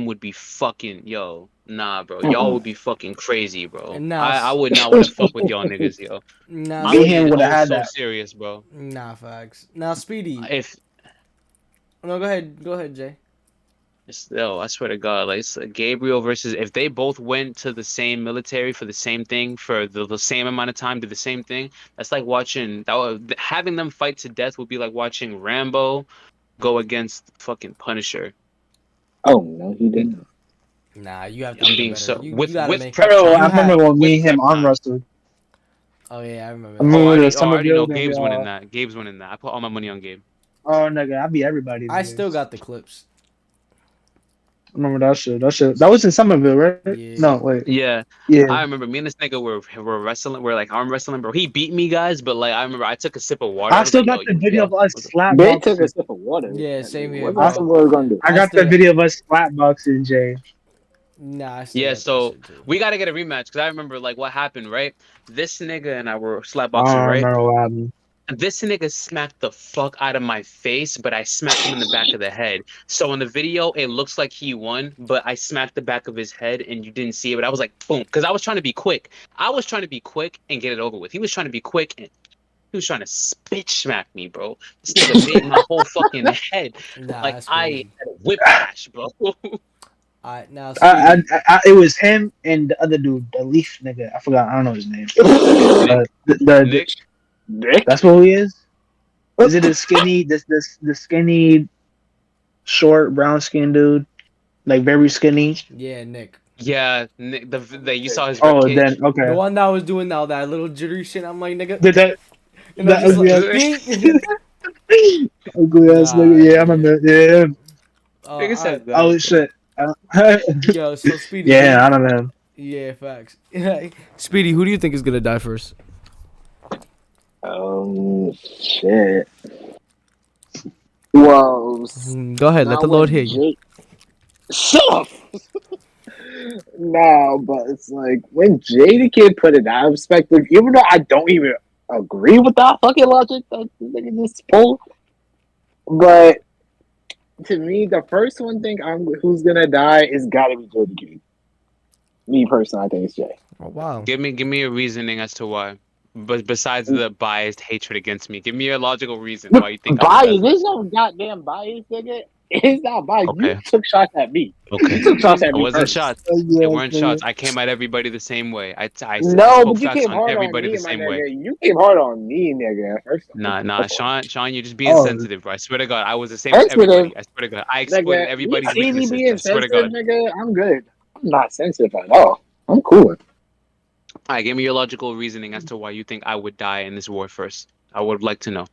would be fucking, nah, bro. Y'all would be fucking crazy, bro. I would not want to fuck with y'all niggas, yo. Nah, me and him would have had so that. serious, bro. Nah, facts. Now, Speedy. No, go ahead, Jay. I swear to God, like Gabriel versus if they both went to the same military for the same thing for the same amount of time, did the same thing. That's like having them fight to death would be like watching Rambo go against fucking Punisher. Oh no, he didn't. Nah, you have to. I'm being so you with prep time. I remember when me and him arm wrestled. Oh yeah, I remember. I already know Gabe's winning that. Gabe's winning that. I put all my money on Gabe. Oh nigga, I beat everybody. I still got the clips. Remember that shit? That was in Somerville, right? Yeah. No, wait. Yeah. I remember me and this nigga were wrestling. We're like arm wrestling, bro. He beat me, guys, but like I remember I took a sip of water. I still got the video of us slap They boxing. took a sip of water. Yeah, same here. What's the word gonna do? I got the video of us slap boxing, Jay. Nah. So we gotta get a rematch because I remember like what happened, right? This nigga and I were slap boxing, right? I remember what happened. This nigga smacked the fuck out of my face, but I smacked him in the back of the head. So in the video, it looks like he won, but I smacked the back of his head and you didn't see it. But I was like, boom, because I was trying to be quick. I was trying to be quick and get it over with. He was trying to be quick and he was trying to bitch smack me, bro. This nigga made my whole fucking head. Like I had a whiplash, bro. Now it was him and the other dude, the Leaf nigga. I forgot. I don't know his name. Nick? Nick? That's what he is. Is it the skinny, the skinny, short brown skin dude, like very skinny? Yeah, Nick. Yeah, Nick. You saw his. Oh, then okay. The one that was doing all that little jittery shit. I'm like, nigga. Ugly ass nigga. Yeah, I remember. Yeah. Nigga said that. Oh shit. Yo, so Speedy. Yeah, I don't know. Yeah, facts. Speedy, who do you think is gonna die first? Shit. Well, go ahead. Let the Lord hear you. Shut up. No, but it's like when Jaekid put it in that perspective, even though I don't even agree with that fucking logic that nigga just pulled, but to me, the first one thing who's gonna die is gotta be Jaekid. Me personally, I think it's Jay. Oh wow. Give me a reasoning as to why. But besides the biased hatred against me, give me a logical reason why you think bias. There's no goddamn bias, nigga. It's not bias. Okay. You took shots at me. Okay. You took shots at me. It wasn't first. shots. It weren't shots. I came at everybody the same way. I no, spoke but you facts came on hard everybody on me, the same way. You came hard on me, nigga. Nah, Sean, you're just being sensitive, bro. I swear to God, I was the same with everybody. I swear to God, I exploited everybody's weaknesses. I swear to God. Nigga, I'm good. I'm not sensitive at all. I'm cool. All right, give me your logical reasoning as to why you think I would die in this war first. I would like to know.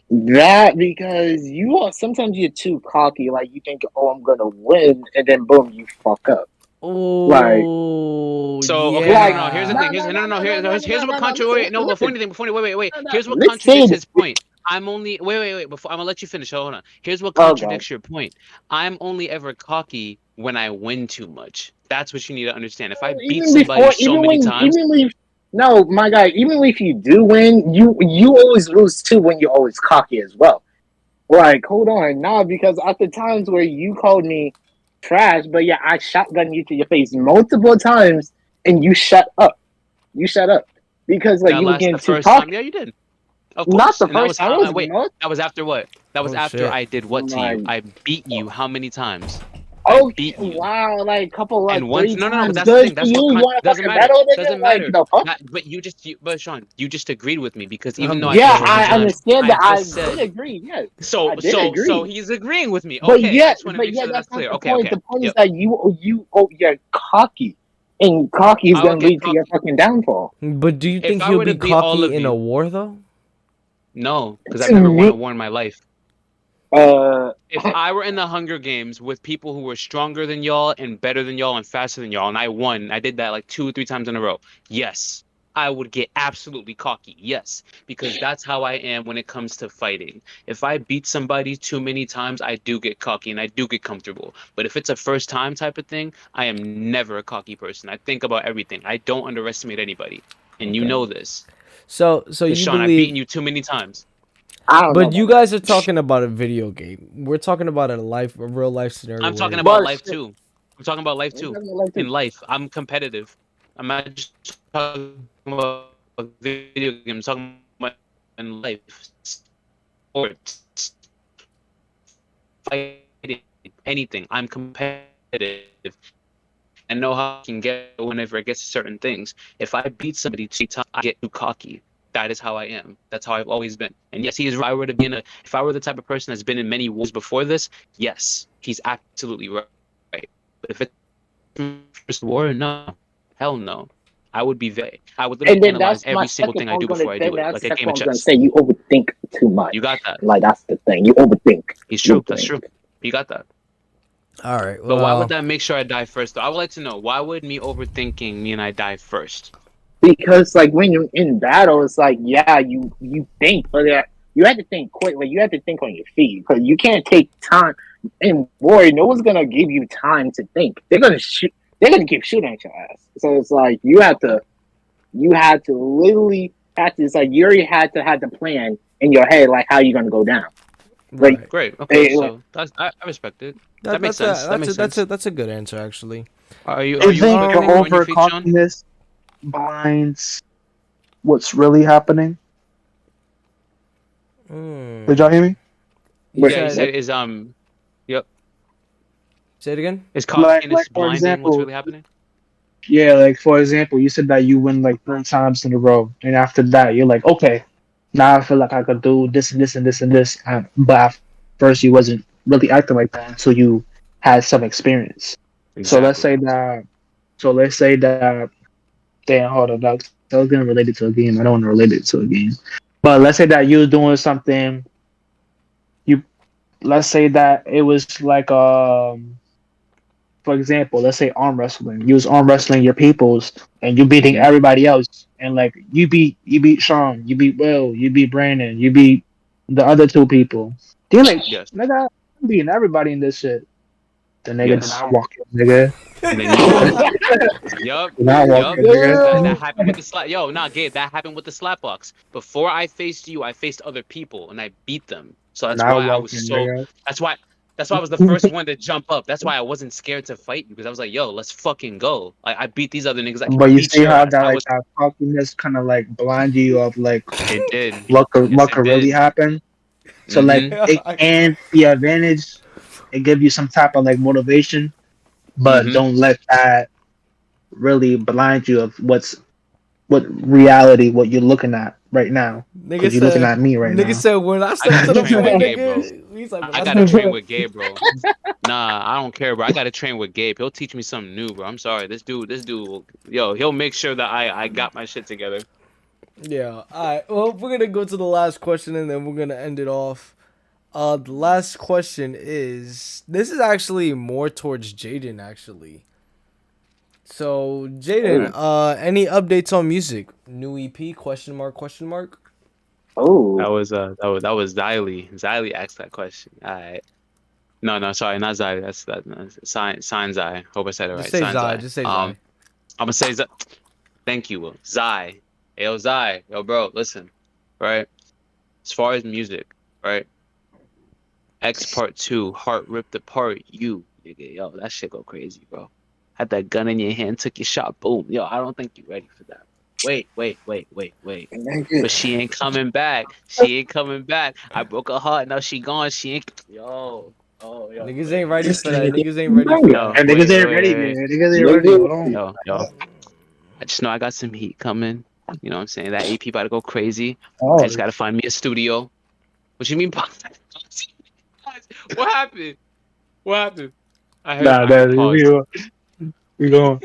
That because sometimes you're too cocky, like you think, oh, I'm gonna win, and then boom, you fuck up. Like, Oh, okay, like, no. Here's the thing. Here's what contradicts. No, before anything. Wait. Here's what Listen. contradicts his point. I'm only wait. Before I'm gonna let you finish. Hold on. Here's what contradicts your point. I'm only ever cocky when I win too much. That's what you need to understand. If I beat somebody so many times. No, my guy. Even if you do win, you always lose too when you're always cocky as well. Like, hold on, nah, because at the times where you called me trash, but yeah, I shotgun you to your face multiple times, and you shut up. You shut up because like you were getting too cocky. Yeah, you did. Of course. Not the first time. Wait, that was after what? That was after shit. I did what to you? I beat you how many times? Oh wow, like a couple like and once, 3 no, times. that's the thing. That's what doesn't matter. Doesn't matter. But Sean, you just agreed with me because even though I understand that I did agree. Yeah. So he's agreeing with me. But okay, yeah, I just want to make sure that's clear. Okay, point. The point is that you're cocky, and cocky is going to lead to your fucking downfall. But do you think you'll be cocky in a war though? No, because I've never won a war in my life. If I were in the Hunger Games with people who were stronger than y'all and better than y'all and faster than y'all, and I won, I did that like 2 or 3 times in a row. Yes, I would get absolutely cocky. Yes, because that's how I am when it comes to fighting. If I beat somebody too many times, I do get cocky and I do get comfortable. But if it's a first time type of thing, I am never a cocky person. I think about everything. I don't underestimate anybody, and you know this. So you Sean, I've beaten you too many times. But you guys are talking about a video game. We're talking about a real life scenario. I'm talking about life too. I'm talking about life too. In life, I'm competitive. I'm not just talking about video games. I'm talking about in life, sports, fighting, anything. I'm competitive. I know how I can get whenever it gets to certain things. If I beat somebody 2 times, I get too cocky. That is how I am. That's how I've always been. And yes, if I were the type of person that's been in many wars before this, yes, he's absolutely right. But if it's first war, no, hell no. I would be I would literally analyze every single thing I do before I do it, like a game of chess. Say you overthink too much. You got that. Like that's the thing. You overthink. It's true. That's true. You got that. All right. Well, but why would that make sure I die first? Though? I would like to know why would me overthinking mean I die first? Because like when you're in battle, it's like you think, but you have to think quickly. You have to think on your feet because you can't take time. In war, no one's gonna give you time to think. They're gonna shoot. They're gonna keep shooting at your ass. So it's like you had to literally it's like you already had to have the plan in your head, like how you're gonna go down. Right. Like, great. Okay, so I respect it. That makes sense. That's a good answer actually. Are you over cockiness blinds what's really happening? Did y'all hear me? Yep. Say it again. Is cockiness blinding what's really happening? Yeah, like for example, you said that you win like 3 times in a row, and after that, you're like, okay, now I feel like I could do this and this and this and this. But at first, you wasn't really acting like that until you had some experience. Exactly. So let's say that. Damn, hold on, dog. I was gonna relate it to a game. I don't want to relate it to a game. But let's say that you was doing something. Let's say that it was like for example, let's say arm wrestling. You was arm wrestling your peoples, and you beating everybody else. And like you beat Sean, you beat Will, you beat Brandon, you beat the other 2 people. You're like, nigga, I'm beating everybody in this shit. The nigga not walking, nigga. Yup. That happened with the slap. Gabe, that happened with the slap box. Before I faced you, I faced other people and I beat them. So that's why I was so. That's why I was the first one to jump up. That's why I wasn't scared to fight you because I was like, yo, let's fucking go. Like I beat these other niggas. But you see how that that cockiness kind of like blind you of like it did. What could really happen? So like it can be an advantage. It give you some type of like motivation, but don't let that really blind you of what reality what you're looking at right now. Because you're looking at me right now. Nigga said when I stepped to the point, he's like, I gotta train with Gabe, bro. Nah, I don't care, bro. I gotta train with Gabe. He'll teach me something new, bro. I'm sorry. This dude, yo, he'll make sure that I got my shit together. Yeah. All right. Well, we're gonna go to the last question and then we're gonna end it off. The last question is, this is actually more towards Jaden actually. So Jaden, any updates on music? New EP? Question mark? Question mark? Oh, That was Xylee. Xylee asked that question. All right. No, sorry, not Xylee. That's Sign Zai. Hope I said it Just right. say Sign Zai. Zai. Just say Zai. I'm gonna say Zai. Thank you, Will. Zai. Yo, Zai. Yo, bro, listen. Right? As far as music, right? X Part 2, Heart Ripped Apart, you. Nigga, yo, that shit go crazy, bro. Had that gun in your hand, took your shot, boom. Yo, I don't think you're ready for that. Wait. nigga. But she ain't coming back. She ain't coming back. I broke her heart, now she gone. She ain't. Yo. Oh, yo. Niggas Wait. ain't ready This for that. nigga, Niggas ain't ready for Yo, that. And wait, niggas ain't wait, ready, wait. man. Niggas ain't ready. Hold on. Yo. I just know I got some heat coming. You know what I'm saying? That AP about to go crazy. Oh, I just gotta find me a studio. What you mean? What happened? What happened? I heard pause. we going.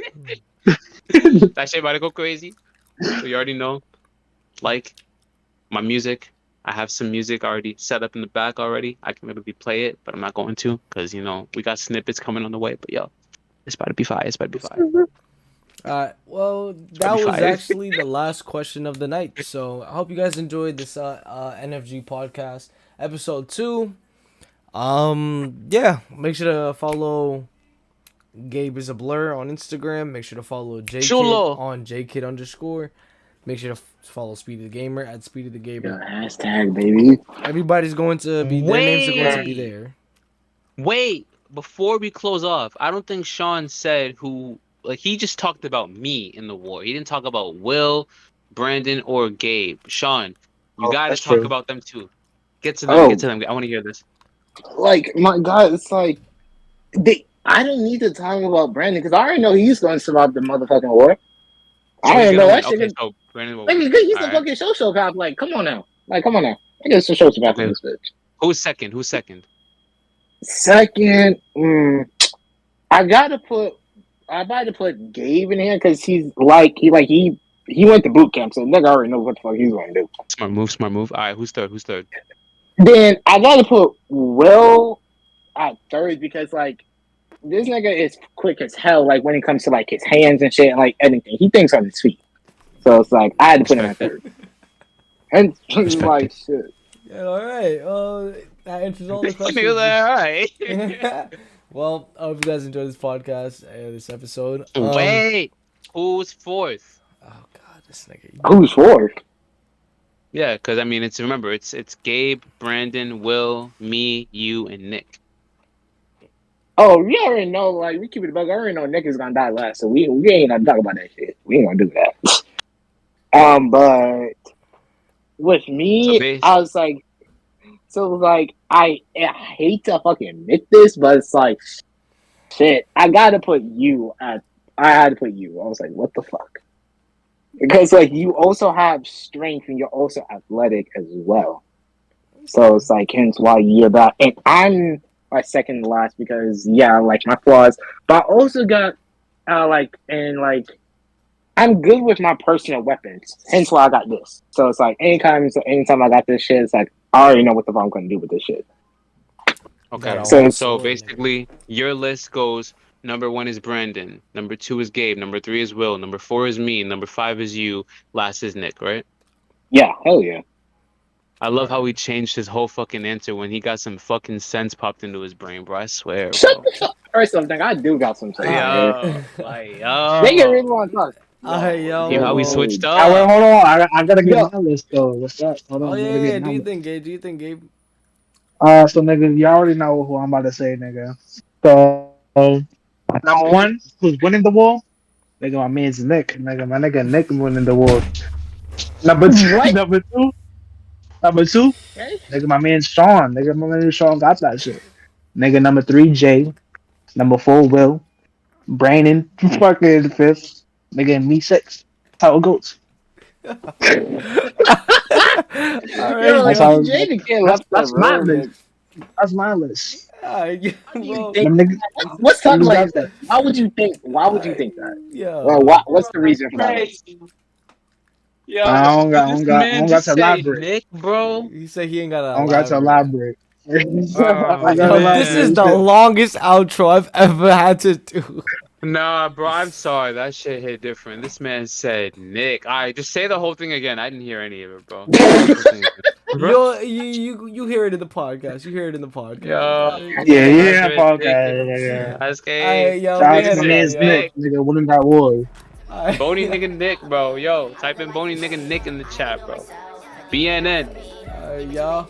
That shit about to go crazy. So you already know. Like my music. I have some music already set up in the back already. I can literally play it, but I'm not going to because we got snippets coming on the way. But yo, it's about to be fire. It's about to be fire. Well, that was actually the last question of the night. So I hope you guys enjoyed this NFG podcast episode 2. Yeah, make sure to follow Gabe is a Blur on Instagram. Make sure to follow Jaekid Chulo. on Jaekid_. Make sure to follow SpeedyTheGamer at SpeedyTheGamer. Yeah, hashtag baby. Everybody's going to be their names are going to be there. Wait, before we close off, I don't think SHAUN said who. Like he just talked about me in the war. He didn't talk about Will, Brandon, or Gabe. SHAUN, you gotta talk about them too. Get to them. Oh. Get to them. I want to hear this. Like my God, it's like I don't need to talk about Brandon because I already know he's going to survive the motherfucking war. I don't know that shit. Okay, so Brandon will Like, win. he's a fucking show cop. Like, come on now. I guess the show cop in this bitch. Who's second? Second, I got to put Gabe in here because he went to boot camp, so nigga already knows what the fuck he's gonna do. Smart move. All right, who's third? Then I gotta put Will at third because like this nigga is quick as hell. Like when it comes to like his hands and shit, and like anything, he thinks on his feet. So it's like I had to put him at third. And he's like shit. Yeah, all right. That answers all the questions. All right. Well, I hope you guys enjoyed this podcast, this episode. Wait, who's fourth? Oh God, this nigga. Who's fourth? Yeah, because I mean, it's Gabe, Brandon, Will, me, you, and Nick. Oh, we already know. Like we keep it a bug. I already know Nick is gonna die last, so we ain't gonna talk about that shit. We ain't gonna do that. But with me, I was like, I hate to fucking admit this, but it's like, shit. I had to put you. I was like, what the fuck? Because like you also have strength and you're also athletic as well. So it's like hence why you're that. And I'm my second to last because like my flaws, but I also got I'm good with my personal weapons. Hence why I got this. So it's like anytime I got this shit, it's like I already know what the fuck I'm gonna do with this shit. Okay. So basically, your list goes: number 1 is Brandon, number 2 is Gabe, number 3 is Will, number 4 is me, number 5 is you, last is Nick, right? Yeah, hell yeah. I love how he changed his whole fucking answer when he got some fucking sense popped into his brain, bro. I swear. Shut the fuck. First off, I do got some sense. Yo. They can really want to talk. Yo. See how we switched up? Wait, hold on. I gotta get my list though. What's up? Hold on. Yeah. Do you think Gabe? So nigga, you already know who I'm about to say, nigga. So number 1, who's winning the war? Nigga, my man's Nick. Nigga, my nigga Nick winning the war. Number 2. Number 2. Okay. Nigga, my man SHAUN. Nigga, my man SHAUN got that shit. Nigga, number 3, Jay. Number 4, Will. Brandon, fucking 5th. Nigga, and me 6th. How it goes. All right, That's my list. That's my list. Yeah, well, What's up? Like, why would you think? Why would you think that? yeah. Well, what's the reason for that? Yo, I don't this man got just to say elaborate. Nick, bro. He said he ain't got I don't got to elaborate. Oh, Yo, this is the longest outro I've ever had to do. Nah, bro, I'm sorry. That shit hit different. This man said Nick. All right, just say the whole thing again. I didn't hear any of it, bro. Yo, you hear it in the podcast. You hear it in the podcast. Yeah, podcast. That's Hey, yo, shout out to my man's Nick, nigga. What in that was? Bony nigga Nick, bro. Yo, type in bony nigga Nick in the chat, bro. BNN. Y'all.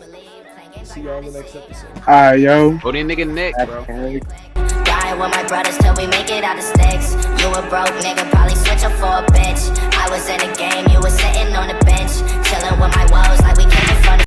See y'all in the next episode. Alright, yo. Bony nigga Nick, bro. Riding with my brothers till we make it out of sticks. You a broke nigga, probably switch up for a bitch. I was in the game, you was sitting on the bench. Chilling with my woes like we can't